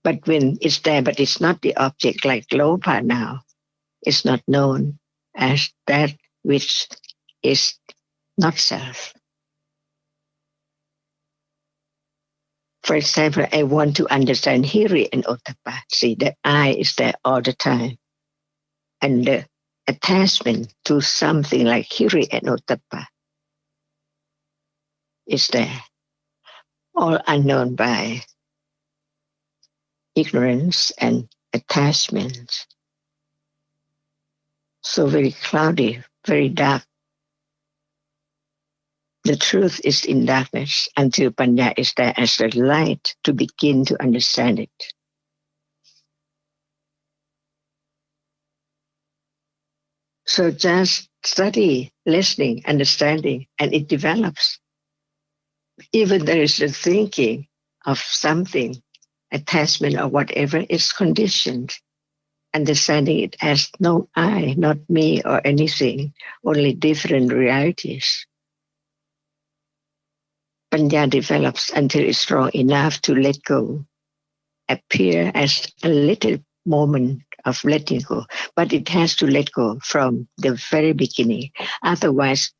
But when it's there, but it's not the object like Lopa now, it's not known as that which is not self. For example, I want to understand Hiri and Ottappa. See, the I is there all the time. And the attachment to something like Hiri and Ottappa is there. All unknown by ignorance and attachment. So very cloudy, very dark. The truth is in darkness until Panya is there as the light to begin to understand it. So just study, listening, understanding, and it develops. Even there is a thinking of something, attachment or whatever, is conditioned. Understanding it as no I, not me or anything, only different realities. Panya develops until it's strong enough to let go, appear as a little moment of letting go, but it has to let go from the very beginning. Otherwise,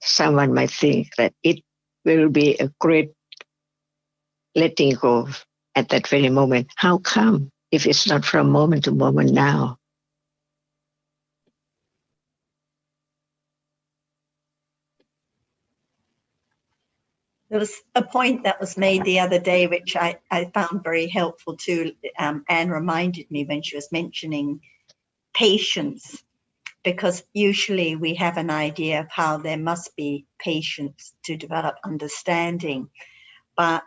someone might think that it will be a great letting go at that very moment. How come if it's not from moment to moment now? There was a point that was made the other day, which I found very helpful too. Anne reminded me when she was mentioning patience, because usually we have an idea of how there must be patience to develop understanding. But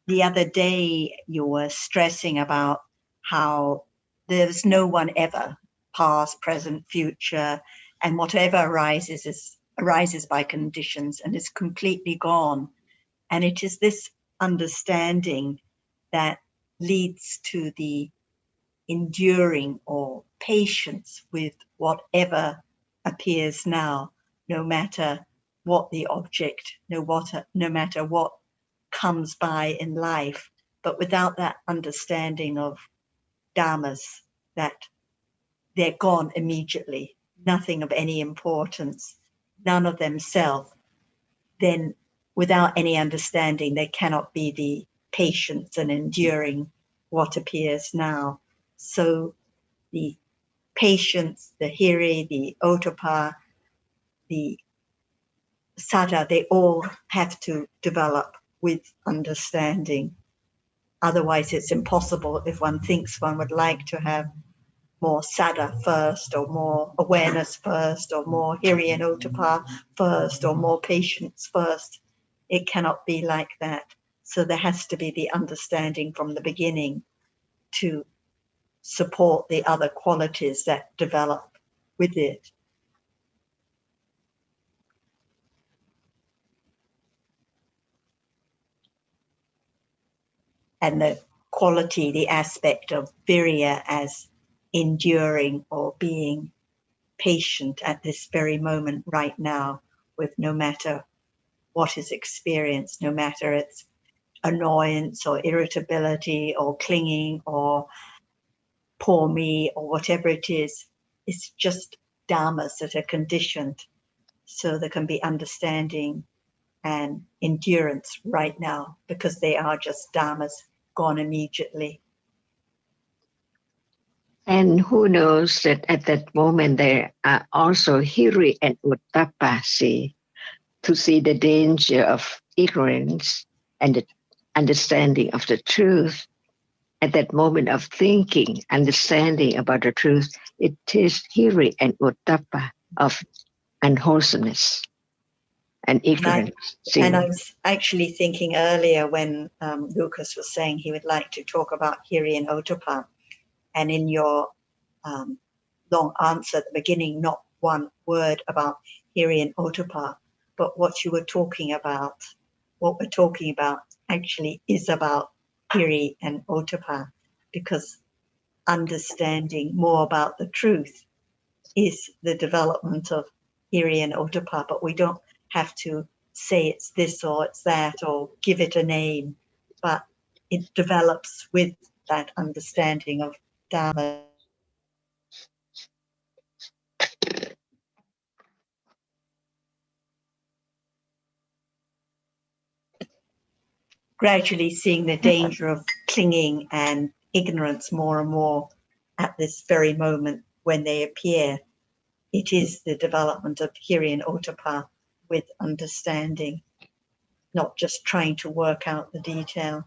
the other day you were stressing about how there's no one ever, past, present, future, and whatever arises by conditions and is completely gone. And it is this understanding that leads to the enduring or patience with whatever appears now, no matter what the object, no matter what comes by in life. But without that understanding of dhammas, that they're gone immediately, nothing of any importance, none of themselves, then without any understanding, there cannot be the patience and enduring what appears now. So the patience, the hiri, the ottappa, the saddha, they all have to develop with understanding. Otherwise, it's impossible. If one thinks one would like to have more saddha first, or more awareness first, or more hiri and ottappa first, or more patience first, it cannot be like that. So there has to be the understanding from the beginning to support the other qualities that develop with it. And the quality, the aspect of virya as enduring or being patient at this very moment right now, with no matter what is experienced, no matter it's annoyance or irritability or clinging or poor me or whatever it is. It's just dhammas that are conditioned, so there can be understanding and endurance right now, because they are just dhammas gone immediately. And who knows that at that moment there are also hiri and ottappa, to see the danger of ignorance and the understanding of the truth. At that moment of thinking, understanding about the truth, it is hiri and ottappa of unwholesomeness and ignorance. And I was actually thinking earlier when Lucas was saying he would like to talk about hiri and ottappa, and in your long answer at the beginning, not one word about hiri and ottappa, but what you were talking about, what we're talking about actually is about hiri and ottappa, because understanding more about the truth is the development of hiri and ottappa, but we don't have to say it's this or it's that or give it a name, but it develops with that understanding of Dhamma. Gradually seeing the danger of clinging and ignorance more and more at this very moment when they appear. It is the development of hiri and ottappa with understanding, not just trying to work out the detail.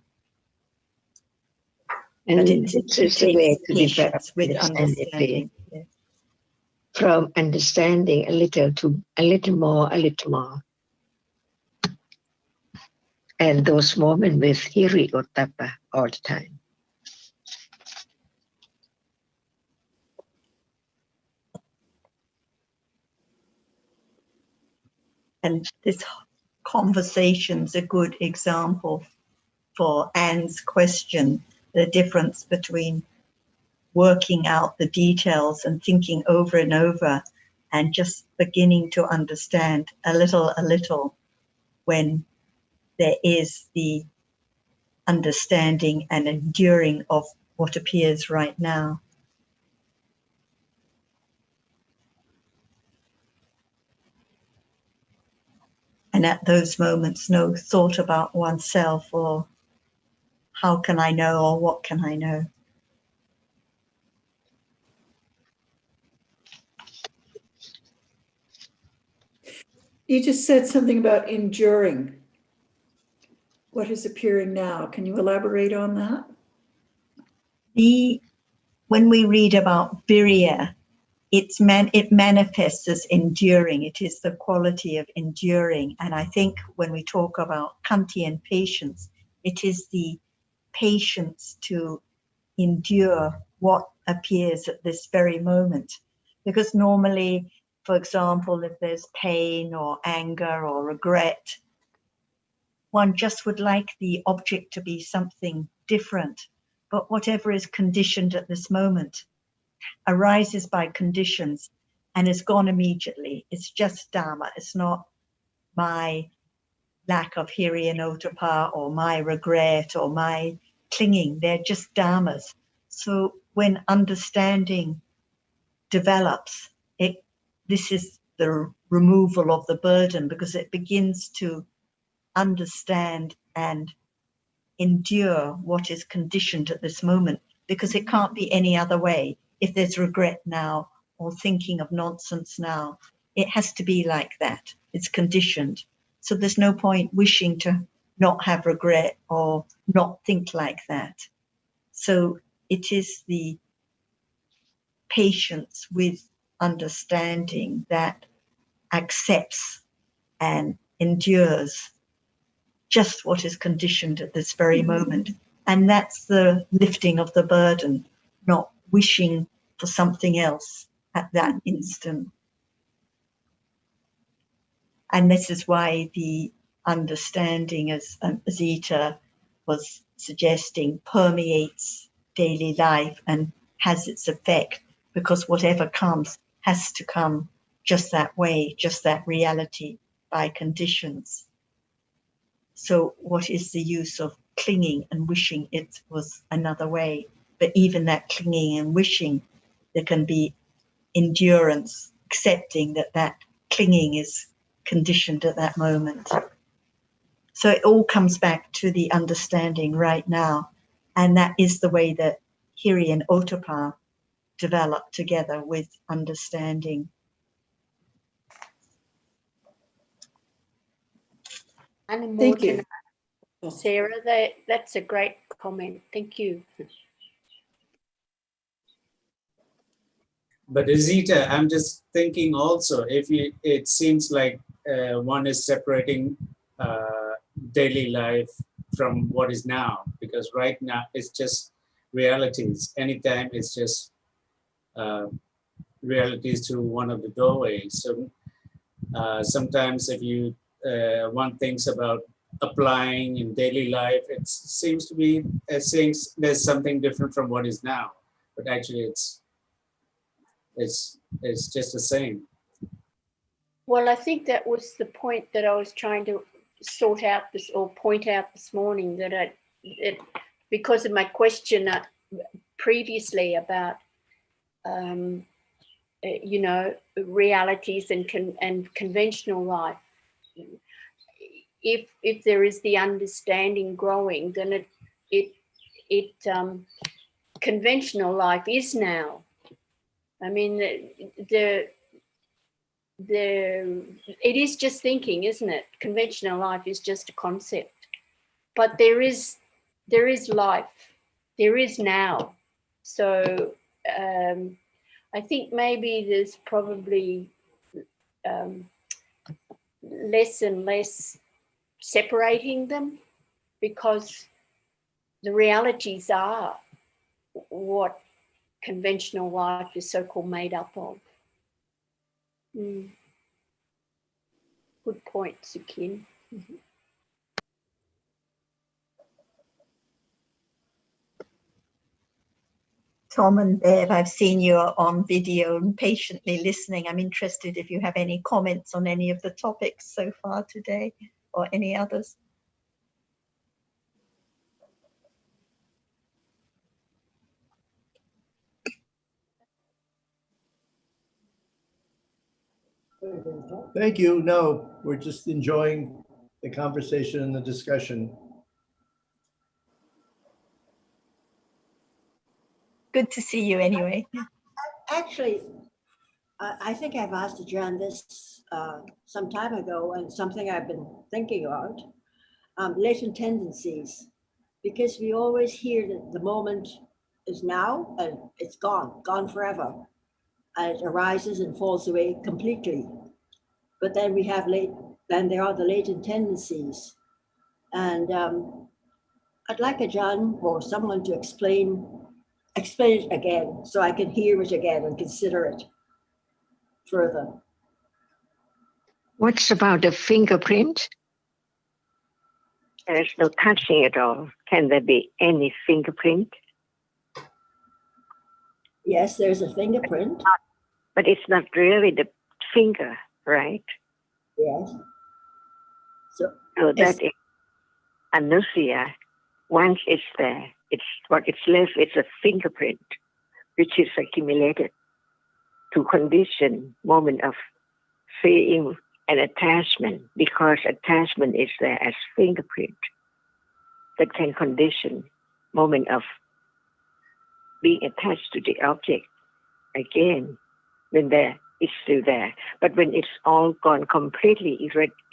And it is the way to develop with understanding. Yeah. From understanding a little to a little more, a little more. And those moments with hiri ottappa all the time. And this conversation's a good example for Anne's question, the difference between working out the details and thinking over and over and just beginning to understand a little when there is the understanding and enduring of what appears right now. And at those moments, no thought about oneself or how can I know or what can I know. You just said something about enduring. What is appearing now? Can you elaborate on that? When we read about virya, it manifests as enduring. It is the quality of enduring. And I think when we talk about Kantian patience, it is the patience to endure what appears at this very moment. Because normally, for example, if there's pain or anger or regret, one just would like the object to be something different. But whatever is conditioned at this moment arises by conditions and is gone immediately. It's just Dhamma. It's not my lack of hiri and ottappa or my regret or my clinging. They're just Dhammas. So when understanding develops, this is the removal of the burden, because it begins to understand and endure what is conditioned at this moment, because it can't be any other way. If there's regret now or thinking of nonsense now, it has to be like that. It's conditioned. So there's no point wishing to not have regret or not think like that. So it is the patience with understanding that accepts and endures just what is conditioned at this very moment. And that's the lifting of the burden, not wishing for something else at that instant. And this is why the understanding, as Zita was suggesting, permeates daily life and has its effect, because whatever comes has to come just that way, just that reality, by conditions. So what is the use of clinging and wishing it was another way? But even that clinging and wishing, there can be endurance, accepting that that clinging is conditioned at that moment. So it all comes back to the understanding right now. And that is the way that hiri and ottappa develop together with understanding. Thank you. Sarah, that's a great comment. Thank you. But Azita, I'm just thinking also, it seems like one is separating daily life from what is now, because right now it's just realities. Anytime it's just realities through one of the doorways. So sometimes if you one thinks about applying in daily life, it seems to be saying there's something different from what is now, but actually it's just the same. Well, I think that was the point that I was trying to sort out point out this morning, that because of my question previously about realities and conventional life. If there is the understanding growing, then it conventional life is now. I mean, it is just thinking, isn't it? Conventional life is just a concept, but there is life, there is now. So I think maybe there's probably less and less separating them, because the realities are what conventional life is so-called made up of. Good point, Sukin. Tom and Bev, I've seen you on video and patiently listening. I'm interested if you have any comments on any of the topics so far today or any others. Thank you. No, we're just enjoying the conversation and the discussion. Good to see you anyway. Actually, I think I've asked Ajahn this some time ago, and something I've been thinking about, latent tendencies, because we always hear that the moment is now and it's gone forever. And it arises and falls away completely. But then we have then there are the latent tendencies. And I'd like Ajahn or someone to explain it again so I can hear it again and consider it further. What's about the fingerprint? There is no touching at all. Can there be any fingerprint? Yes, there's a fingerprint. But it's not really the finger, right? Yes. So that is anusia. Once it's there, it's what it's left. It's a fingerprint, which is accumulated to condition moment of seeing an attachment, because attachment is there as fingerprint that can condition moment of being attached to the object again when there it's still there. But when it's all gone completely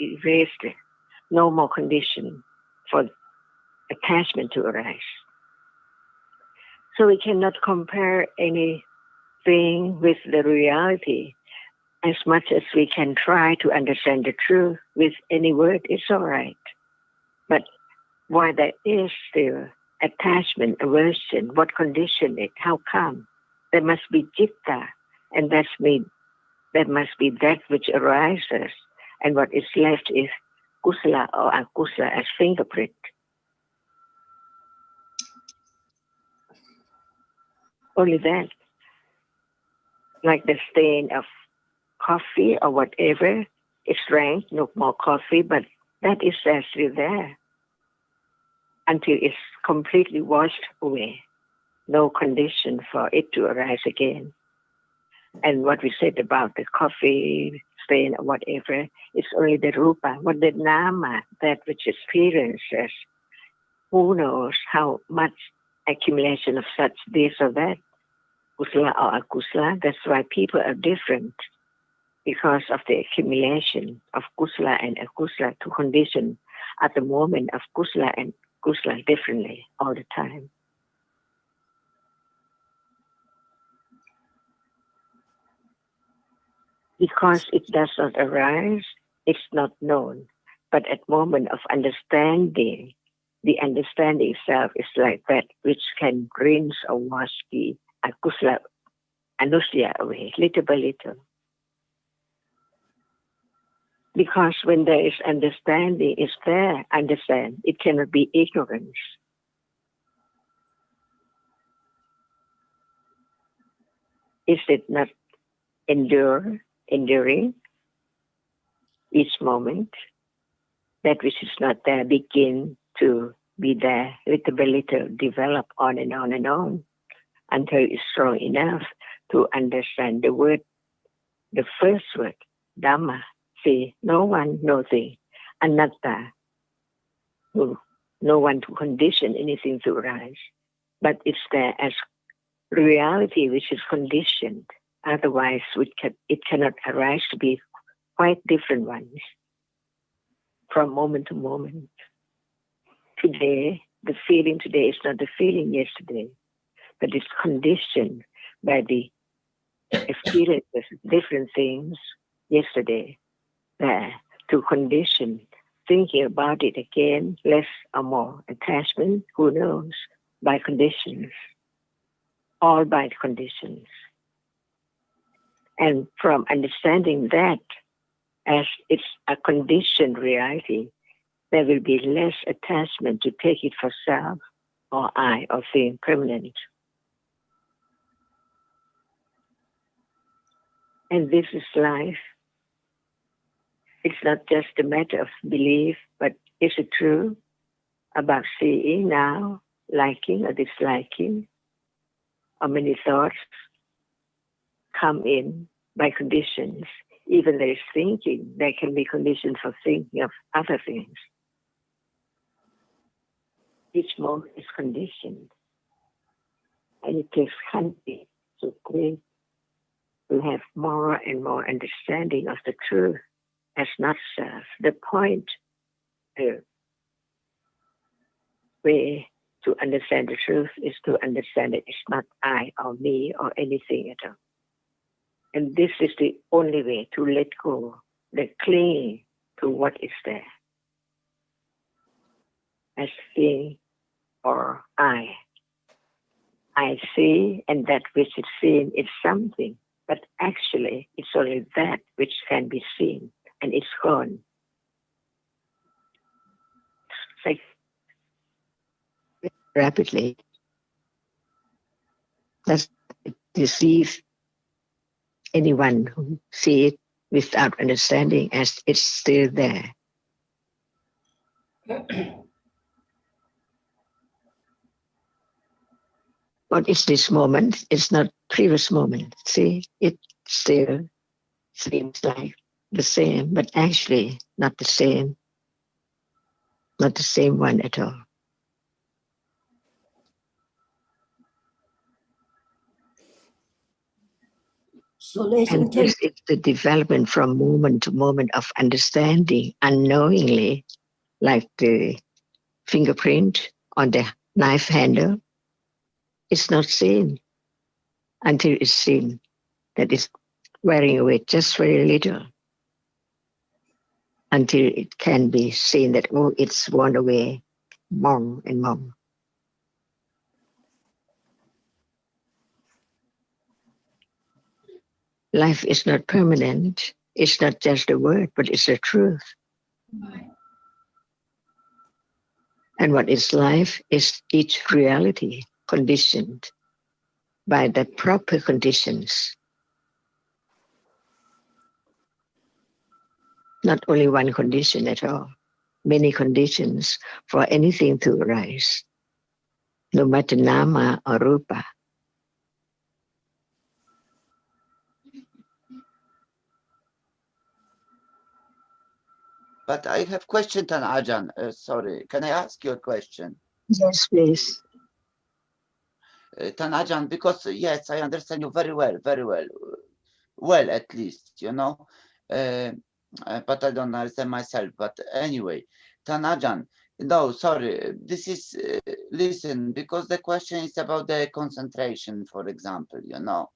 erased, no more condition for attachment to arise. So we cannot compare anything with the reality. As much as we can try to understand the truth with any word, it's all right. But why there is still attachment, aversion, what conditioned it, how come? There must be citta, and there must be that which arises, and what is left is kusala or akusala as fingerprint. Only that, like the stain of coffee or whatever, it's drank, no more coffee, but that is still there until it's completely washed away. No condition for it to arise again. And what we said about the coffee stain or whatever, it's only the rupa, what the nama, that which experiences. Who knows how much accumulation of such this or that, kusala or akusala. That's why people are different, because of the accumulation of kusala and akusala to condition at the moment of kusala and kusala differently all the time. Because it does not arise, it's not known. But at moment of understanding, the understanding itself is like that which can rinse or wash the akusala, anusia away, little by little. Because when there is understanding, it's there, understand. It cannot be ignorance. Is it not enduring each moment? That which is not there begin to be there, little by little, develop on and on and on, until it's strong enough to understand the word, the first word, Dhamma. See, no one, no thing, anatta. No one to condition anything to arise, but it's there as reality which is conditioned. Otherwise, it cannot arise to be quite different ones from moment to moment. Today, the feeling today is not the feeling yesterday, but it's conditioned by the experiences of different things yesterday there to condition thinking about it again, less or more attachment, who knows, by conditions, all by conditions. And from understanding that as it's a conditioned reality, there will be less attachment to take it for self or I or thing permanent. And this is life. It's not just a matter of belief, but is it true about seeing now, liking or disliking, or many thoughts come in by conditions. Even there is thinking, there can be conditions for thinking of other things. Each moment is conditioned. And it takes hunting to create, to have more and more understanding of the truth as not self. The point, the way to understand the truth is to understand that it's not I or me or anything at all. And this is the only way to let go, the clinging to what is there as being or I. I see, and that which is seen is something, but actually it's only that which can be seen, and it's gone. It's like Rapidly. Does it deceive anyone who see it without understanding as it's still there? What is this moment? It's not previous moment. See, it still seems like the same, but actually not the same. Not the same one at all. So lesson And this is the development from moment to moment of understanding unknowingly, like the fingerprint on the knife handle. It's not seen until it's seen that it's wearing away just very little, until it can be seen that, oh, it's worn away more and more. Life is not permanent. It's not just a word, but it's the truth. And what is life is each reality conditioned by the proper conditions. Not only one condition at all, many conditions for anything to arise, no matter nama or rupa. But I have question, Tan Ajahn. Sorry, can I ask you a question? Yes, please. Tan Ajahn, because yes, I understand you very well, well at least, you know, but I don't understand myself. But anyway, Tan Ajahn, no, sorry, this is, listen, because the question is about the concentration, for example, you know,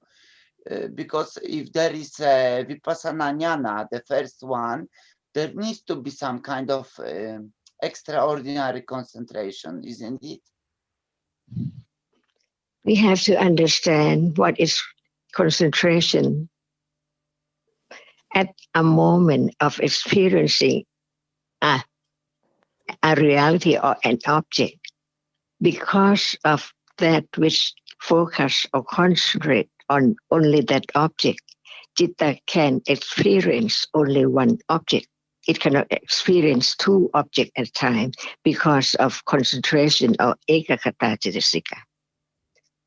because if there is a Vipassana Jnana, the first one, there needs to be some kind of extraordinary concentration, isn't it? We have to understand what is concentration at a moment of experiencing a reality or an object. Because of that which focus or concentrate on only that object, Citta can experience only one object. It cannot experience two objects at a time because of concentration or ekakata citasika.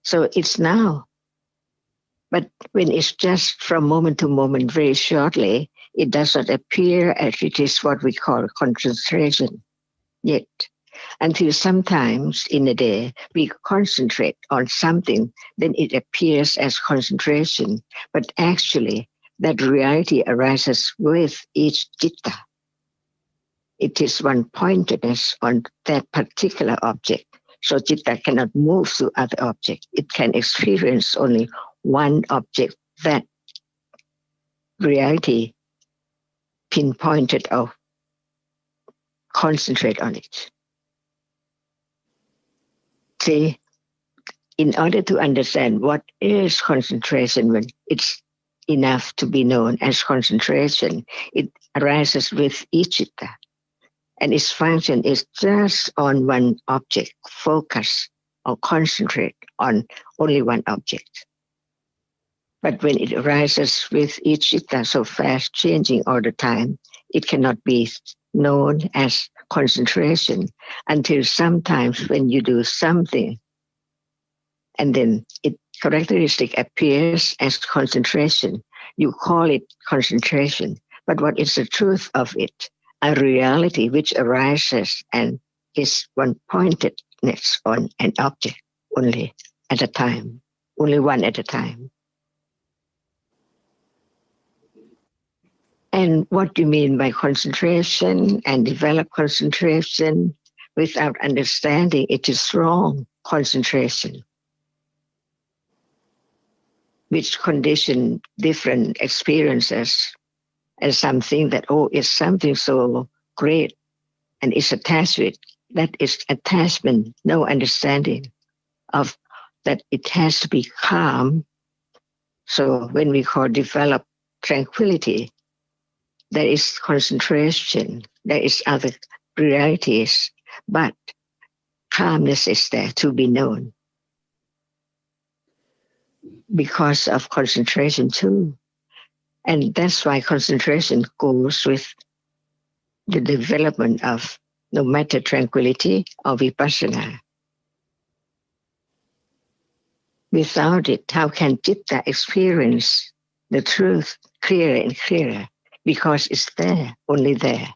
So it's now. But when it's just from moment to moment, very shortly, it does not appear as it is what we call concentration yet. Until sometimes in a day we concentrate on something, then it appears as concentration. But actually, that reality arises with each citta. It is one pointedness on that particular object. So citta cannot move to other objects. It can experience only one object, that reality pinpointed or concentrate on it. See, in order to understand what is concentration, when it's enough to be known as concentration, it arises with each citta. And its function is just on one object, focus or concentrate on only one object. But when it arises with each citta so fast, changing all the time, it cannot be known as concentration until sometimes when you do something and then it characteristic appears as concentration. you call it concentration. But what is the truth of it? A reality which arises and is one pointedness on an object only at a time, only one at a time. And what do you mean by concentration and develop concentration without understanding? It is wrong concentration, which condition different experiences as something that, oh, it's something so great and it's attached with. That is attachment, no understanding of that it has to be calm. So when we call develop tranquility, there is concentration, there is other realities, but calmness is there to be known because of concentration too. And that's why concentration goes with the development of no matter tranquility or vipassana. Without it, how can Citta experience the truth clearer and clearer? Because it's there, only there.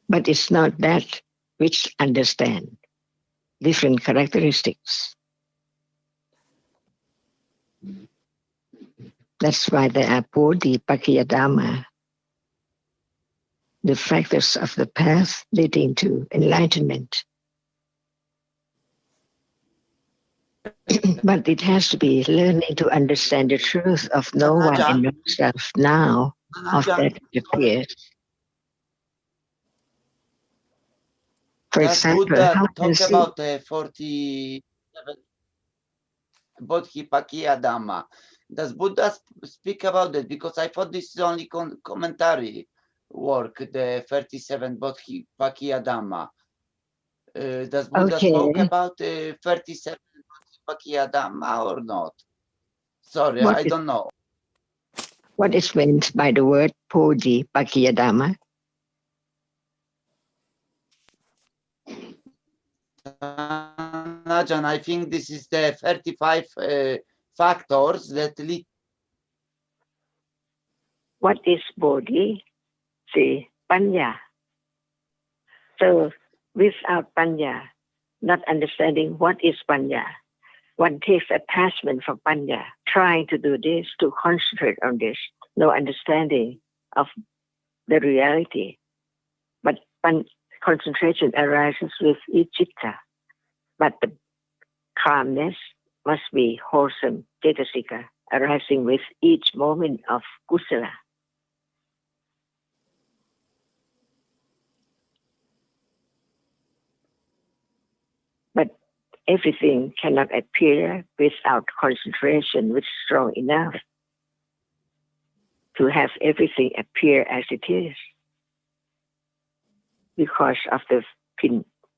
But it's not that which understand different characteristics. That's why there are Bodhi, Dhamma, the factors of the path leading to enlightenment. But it has to be learning to understand the truth of no one and yourself now, of that it appears. For Does example, Buddha how talk does about 47 Bodhipakkhiya Dhamma? Does Buddha speak about that? Because I thought this is only commentary work, the 37 Bodhipakkhiya Dhamma. Does Buddha spoke about 37 Bodhipakkhiya Dhamma or not? Sorry, I don't know. What is meant by the word Bodhipakkhiya Dhamma? Najan, I think this is the 35 factors that lead. What is Bodhi? See, Panya. So without Panya, not understanding what is Panya, one takes attachment for Panya, trying to do this, to concentrate on this, no understanding of the reality. But concentration arises with each citta. But the calmness must be wholesome, cetasika, arising with each moment of kusala. But everything cannot appear without concentration, which is strong enough to have everything appear as it is, because of the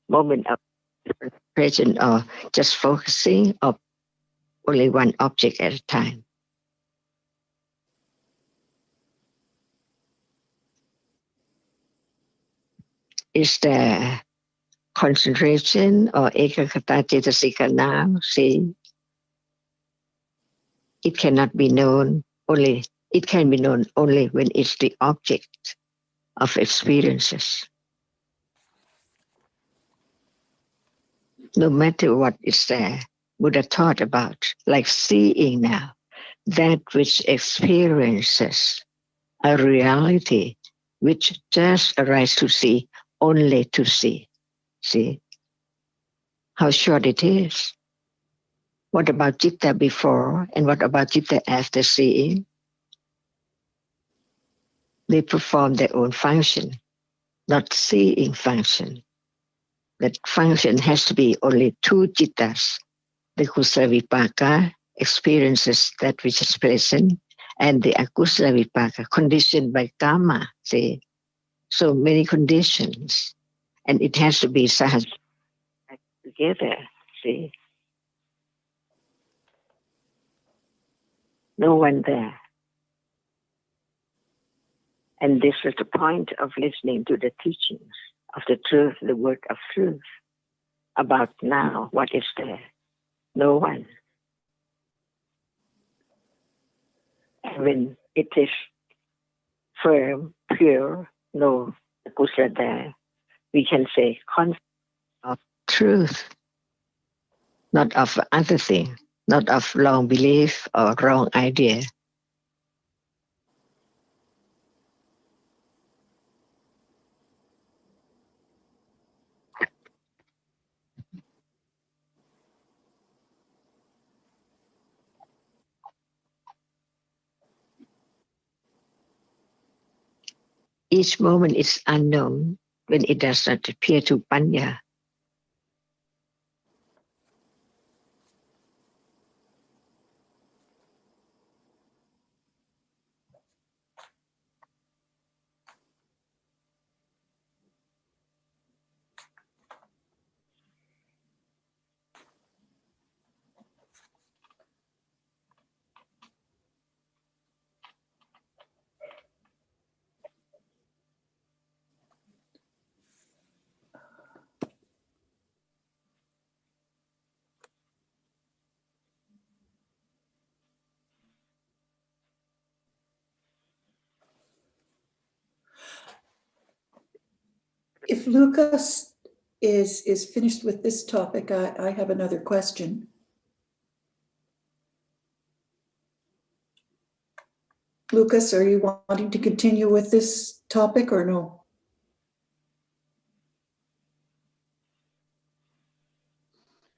moment of concentration or just focusing on only one object at a time. Is there concentration or ekakata cetasika now? See, it cannot be known only, it can be known only when it's the object of experiences. No matter what is there, Buddha taught about, like seeing now, that which experiences a reality which just arises to see, only to see. See how short it is. What about citta before and what about citta after seeing? They perform their own function, not seeing function. That function has to be only two cittas. The kusala vipaka experiences that which is pleasant, and the akusala vipaka conditioned by karma. See, so many conditions, and it has to be sahaj together. See, no one there. And this is the point of listening to the teachings of the truth, the word of truth, about now, what is there? No one. When it is firm, pure, no kusada, we can say confident. Of truth, not of other thing, not of wrong belief or wrong idea. Each moment is unknown when it does not appear to Panya. If Lucas is finished with this topic, I have another question. Lucas, are you wanting to continue with this topic or no?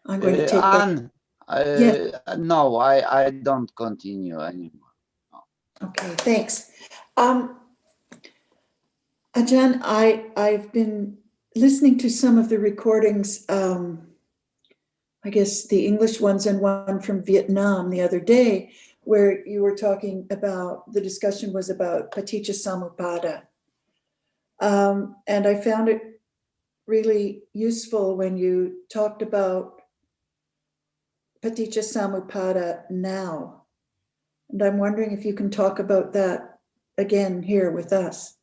I'm going to take that. Anne, no, I don't continue anymore. Okay, thanks. Ajahn, I've been listening to some of the recordings, I guess the English ones and one from Vietnam the other day, where you were talking about, the discussion was about Paticca Samuppada. And I found it really useful when you talked about Paticca Samuppada now. And I'm wondering if you can talk about that again here with us.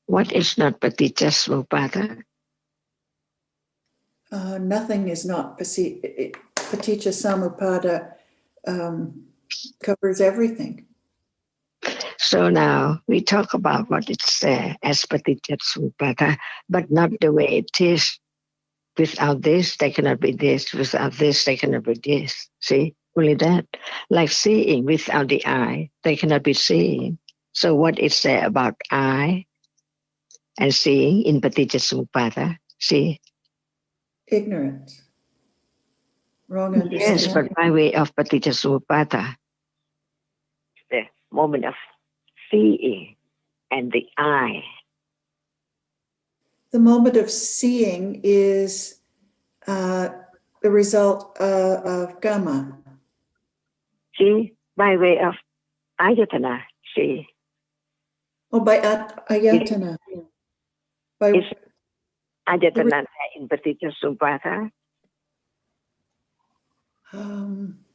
What is not Paticca Samuppada? Nothing is not Paticca Samuppada, covers everything. So now we talk about what it's there as Paticca Samuppada, but not the way it is. Without this, there cannot be this. Without this, there cannot be this. See, only that. Like seeing without the eye, there cannot be seeing. So what is there about eye and seeing in Paticca Samuppada? See? Ignorance. Wrong Yes, understanding. but by way of Paticca Samuppada. The moment of seeing and the eye. The moment of seeing is the result of Dhamma. See, by way of ayatana, see. Oh, by ayatana. By Is ayatana in Paticca Samuppada?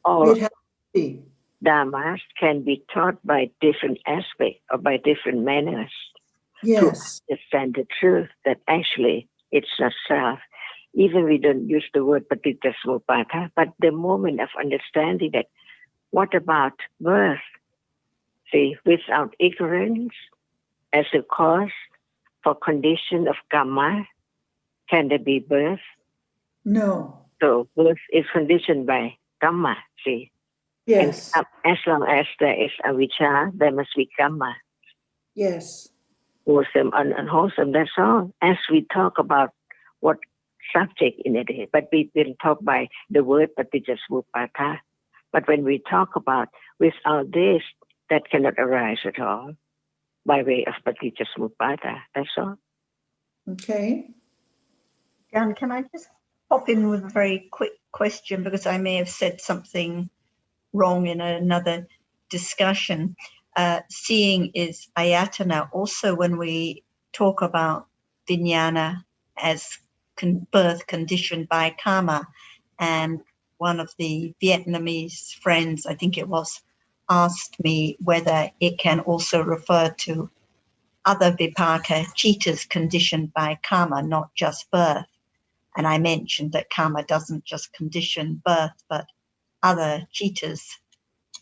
Or it has to be. Dhammas can be taught by different aspects or by different manners. Yes. To understand the truth that actually it's not self. Even we don't use the word Paticca Samuppada, but the moment of understanding that what about birth? See, without ignorance as a cause for condition of karma, can there be birth? No. So birth is conditioned by karma, see. Yes. And as long as there is avijja, there must be karma. Yes. Wholesome and unwholesome, that's all. As we talk about what subject in it is, but we didn't talk by the word Paticca Samuppada. But when we talk about without this, that cannot arise at all by way of Paticca Samuppada, that's all. Okay. Jan, can I just pop in with a very quick question, because I may have said something wrong in another discussion. Seeing is ayatana. Also, when we talk about vijnana as birth conditioned by karma, and one of the Vietnamese friends, I think it was, asked me whether it can also refer to other vipaka, citas conditioned by karma, not just birth. And I mentioned that karma doesn't just condition birth, but other citas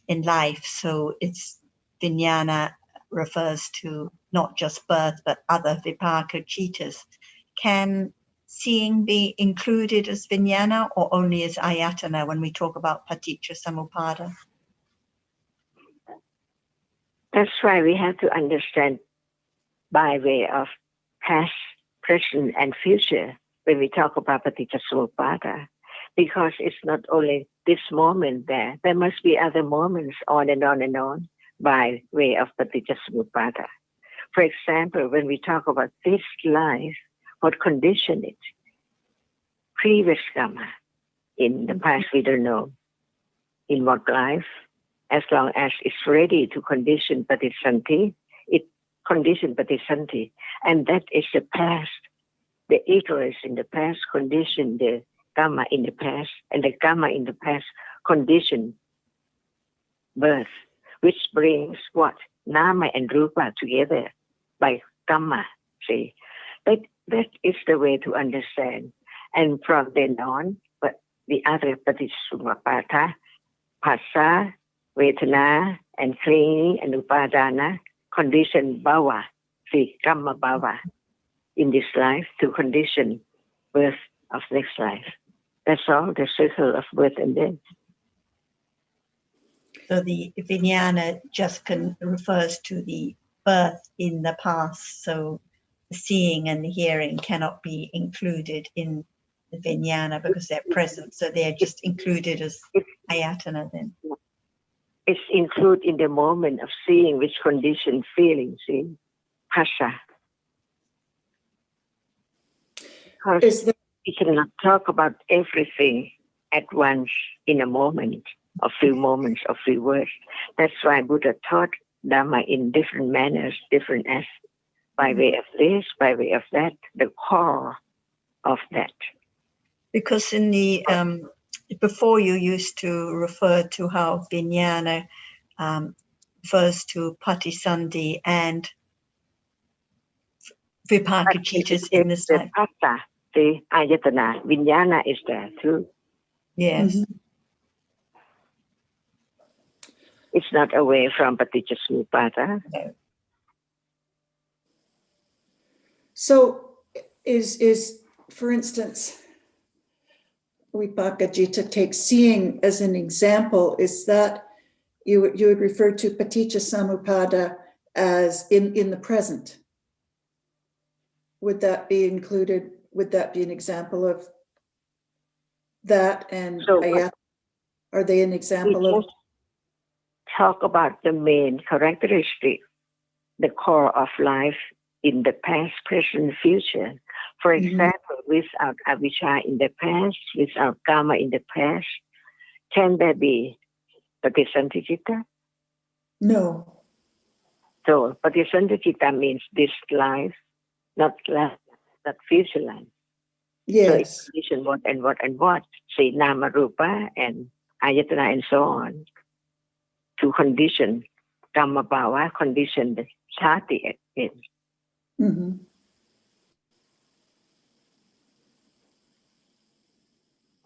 in life. So it's vijnana refers to not just birth, but other vipaka citas. Can seeing be included as vijnana or only as ayatana when we talk about paticca samuppada? That's why we have to understand by way of past, present, and future when we talk about paticca samuppada, because it's not only this moment there. There must be other moments on and on and on by way of paticca samuppada. For example, when we talk about this life, what conditioned it? Previous karma. In the past, we don't know in what life. As long as it's ready to condition patisanti, it conditioned patisanti. And that is the past. The ignorance in the past conditioned the karma in the past, and the karma in the past conditioned birth, which brings what? Nama and Rupa together by karma. See, that is the way to understand. And from then on, but the other paticca phassa, vedana, and clinging and upadana condition bhava, see, karma bhava, in this life to condition birth of next life. That's all, the circle of birth and death. So the vijnana just refers to the birth in the past. So the seeing and the hearing cannot be included in the vijnana because they're present. So they're just included as ayatana then. It's included in the moment of seeing, which condition feeling, see, phassa. Because we cannot talk about everything at once in a moment, a few moments, a few words. That's why Buddha taught Dhamma in different manners, different as by way of this, by way of that, the core of that. Because in the before you used to refer to how vijnana refers to patisandhi and vipaka citas in this life. Phassa, the ayatana, vijnana is there too. Yes. Mhm. It's not away from paticca samuppada. No. So is for instance, Vipaka Jita takes seeing as an example. Is that you would refer to paticca samuppada as in the present? Would that be included? Would that be an example of that? And So are they an example we of? just talk about the main characteristic, the core of life in the past, present, future. For example, without avijja in the past, without karma in the past, can there be patisanti citta? No. So patisanti citta means this life, not future life. Yes. So it's condition what and what and what. Say nama rupa and ayatana and so on. To condition karma bhava, condition the sati in. Mm-hmm.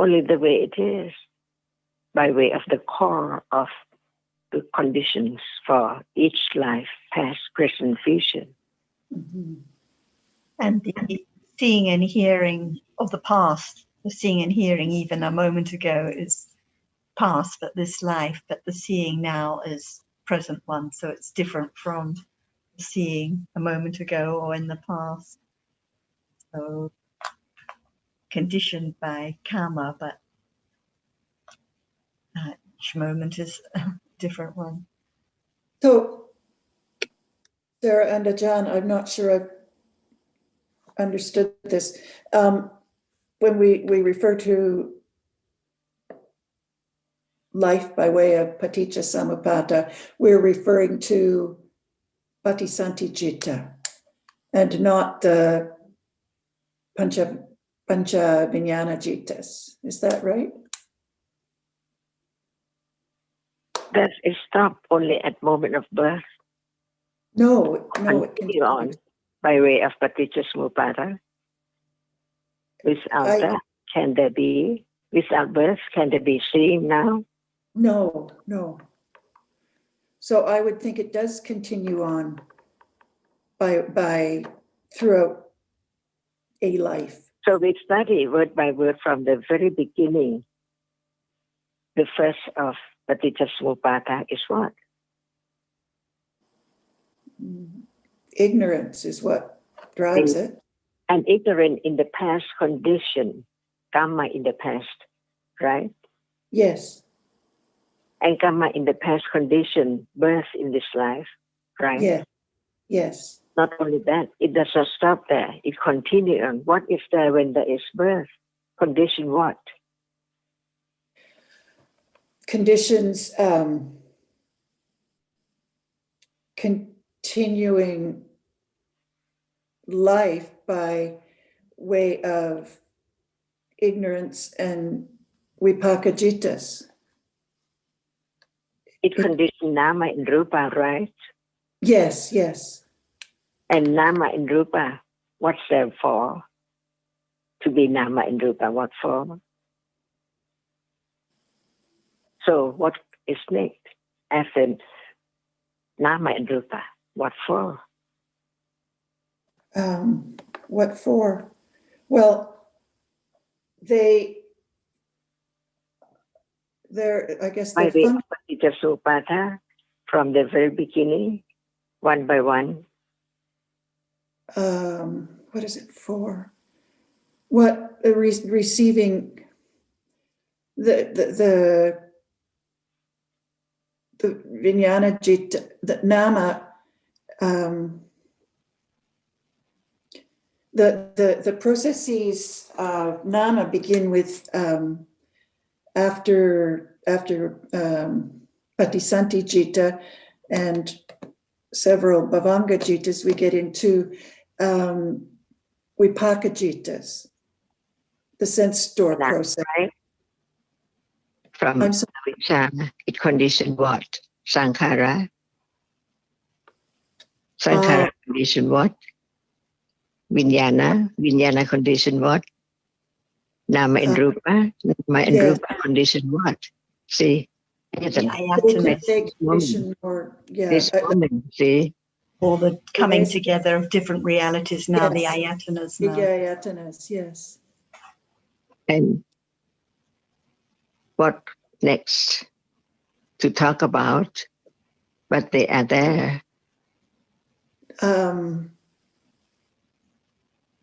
Only the way it is, by way of the core of the conditions for each life, past, present, future. Mm-hmm. And the seeing and hearing of the past, the seeing and hearing even a moment ago is past, but this life, but the seeing now is present one. So it's different from seeing a moment ago or in the past. So conditioned by karma, but each moment is a different one. So, Sarah and Ajahn, I'm not sure I've understood this. When we refer to life by way of paticca samuppada, we're referring to patisanti citta and not the pancha vijnana jittas. Is that right? That is stopped only at moment of birth. No, it Continue on by way of paticca samuppada. Without that, can there be, without birth, can there be seeing now? No, no. So I would think it does continue on by throughout a life. So we study word by word from the very beginning. The first of Paticca is what? Ignorance is what drives it. And ignorant in the past condition, karma in the past, right? Yes. And karma in the past condition, birth in this life, right? Yeah. Yes. Not only that, it does not stop there. It continues on. What is there when there is birth? Condition what? Conditions continuing life by way of ignorance and vipaka-jittas. It conditions nama and rupa, right? Yes, yes. And nama and rupa, what's there for? To be nama and rupa, what for? So what is next? After nama and rupa, what for? What for? Well, they're, I guess By they're the Paticca from the very beginning, one by one. what is it for? What receiving the vijnana jitta, the nama, the processes of nama begin with after Patisanti Jitta and several Bhavanga Jittas, we get into Vipaka Jittas, the sense store process. Right? From avijja, it condition what? Sankhara. Sankhara condition what? Vijnana. Vijnana condition what? Nama and rupa. Nama and rupa condition what? See? Condition or This woman, see? Or the coming together of different realities now, the Yes. ayatanas The now. ayatanas, yes. And what next to talk about? But they are there.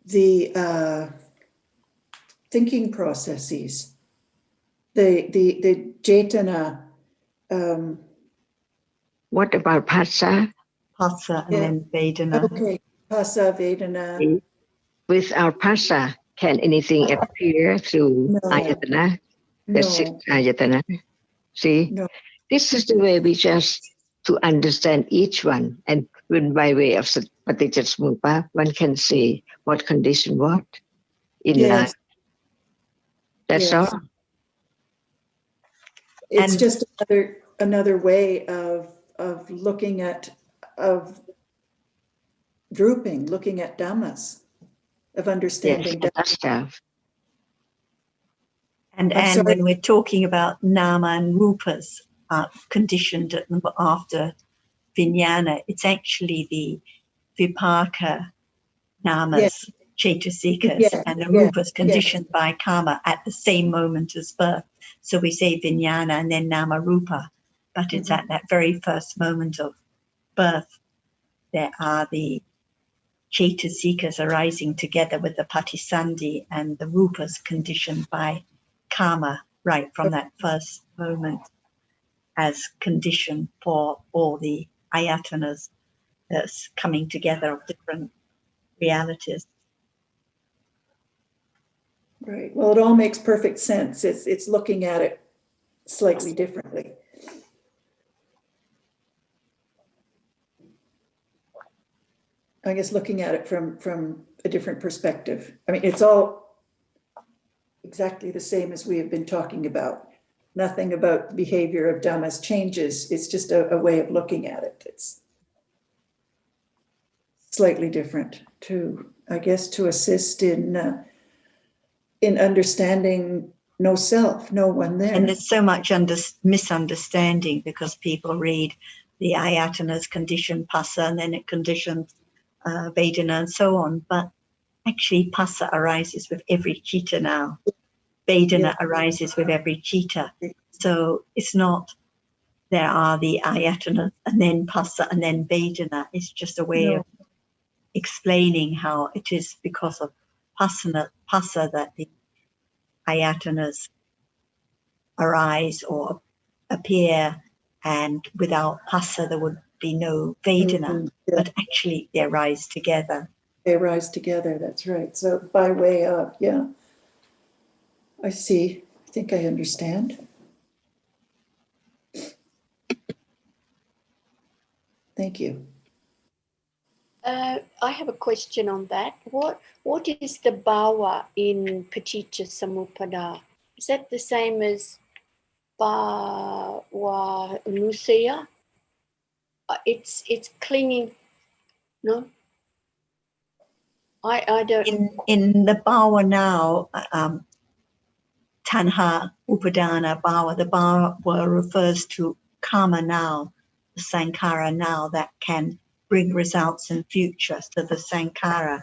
The thinking processes, the Jetana. What about Phassa? Phassa and then Vedana. Okay, Phassa, Vedana. Without Phassa, can anything appear through ayatana? The six ayatana. See? No. This is the way we just to understand each one. And when by way of Paticca, one can see what condition what in life. That's all. It's just another way of looking at, of grouping, looking at dhammas, of understanding dhammas. And when we're talking about nama and rupas conditioned after vijnana, it's actually the vipaka namas, cetasikas, and the rupas conditioned by karma at the same moment as birth. So we say vijnana and then nama rupa, but it's at that very first moment of birth. There are the cetasikas arising together with the patisandhi and the rupas conditioned by karma right from that first moment as condition for all the ayatanas that's coming together of different realities. Right. Well, it all makes perfect sense. It's looking at it slightly differently. I guess looking at it from a different perspective. I mean, it's all exactly the same as we have been talking about. Nothing about the behavior of dhammas changes. It's just a way of looking at it. It's slightly different to, I guess, to assist in in understanding no self, no one there. And there's so much misunderstanding because people read the ayatanas condition Phassa and then it conditions Vedana and so on. But actually Phassa arises with every chitta now. Vedana arises with every chitta. So it's not there are the ayatanas and then Phassa and then Vedana. It's just a way of explaining how it is because of Phassa that the ayatanas arise or appear, and without Phassa there would be no Vedana, but actually they arise together. They rise together, that's right. So by way of, I see. I think I understand. Thank you. I have a question on that. What is the bhava in Paticca Samuppada? Is that the same as bhava anusaya? It's clinging. No, I don't. In the bhava now, tanha upadana bhava, the bhava refers to karma now, the sankhara now that can bring results in future. So the sankhara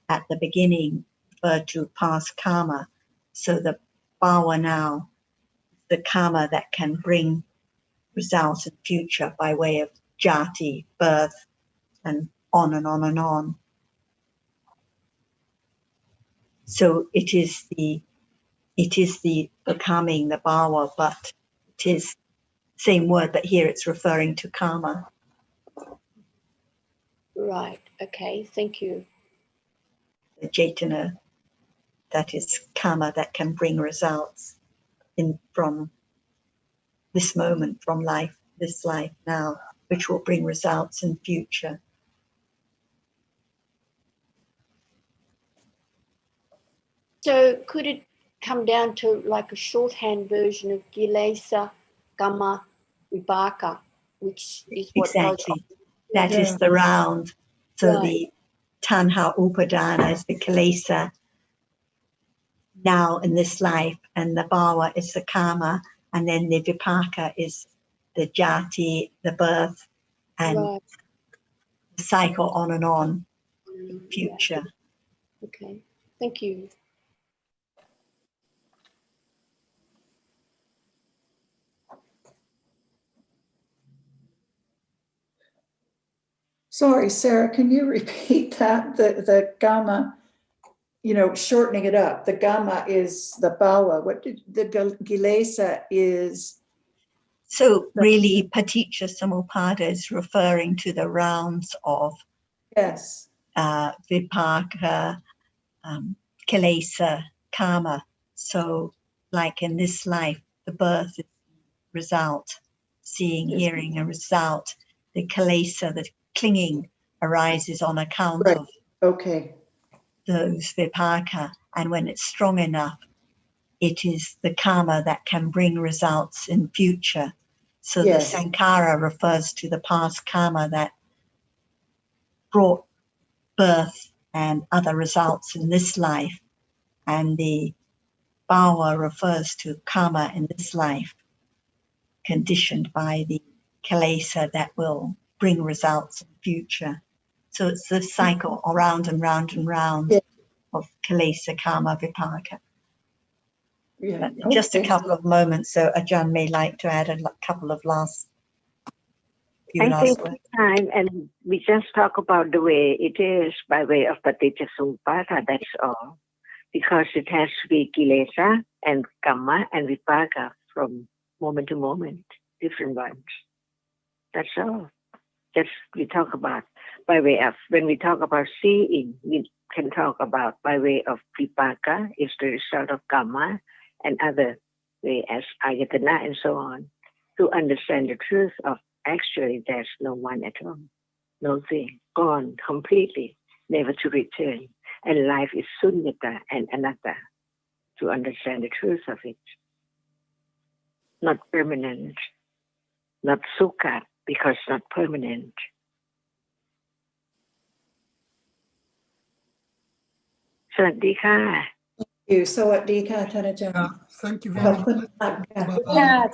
at the beginning referred to past karma. So the bhava now, the karma that can bring results in future by way of jati, birth, and on and on and on. So it is the becoming, the bhava, but it is same word, but here it's referring to karma. Right. Okay. Thank you. The cetana, that is karma that can bring results from this moment, from this life now, which will bring results in future. So could it come down to like a shorthand version of Kilesa, Kamma, Vipaka, which is what exactly. goes on? That is the round. So Right. the tanha upadana is the kilesa now in this life, and the bhava is the karma, and then the vipaka is the jati, the birth, and Right. the cycle on and on, Yeah. future. Okay. Thank you. Sorry, Sarah, can you repeat that? The gamma, shortening it up. The gamma is the bhava. What did the gilesa is? So really, paticca samuppada is referring to the rounds of Yes. vipaka, kilesa, karma. So like in this life, the birth is the result, seeing, Yes. hearing a result. The kilesa, the clinging, arises on account Right. of those vipaka. And when it's strong enough, it is the karma that can bring results in future. So yes. The sankhara refers to the past karma that brought birth and other results in this life. And the bhava refers to karma in this life, conditioned by the kilesa that will bring results in future. So it's the cycle around and round and round of kilesa, karma, vipaka. Yeah. Just a couple of moments, so Ajahn may like to add a couple of last think words. time, and we just talk about the way it is by way of Paticca Samuppada, that's all. Because it has to be Kilesa and Kamma and Vipaka from moment to moment, different ones. That's all. That's we talk about by way of, when we talk about seeing, we can talk about by way of Vipaka, is the result of Kamma, and other way as Ayatana and so on, to understand the truth of actually there's no one at all, no thing, gone completely, never to return. And life is sunyata and anatta, to understand the truth of it. Not permanent, not sukha, because not permanent. Sawadee ka. you สวัสดีค่ะท่านอาจารย์ Thank you ขอบ very คุณ much. มากค่ะ Bye-bye.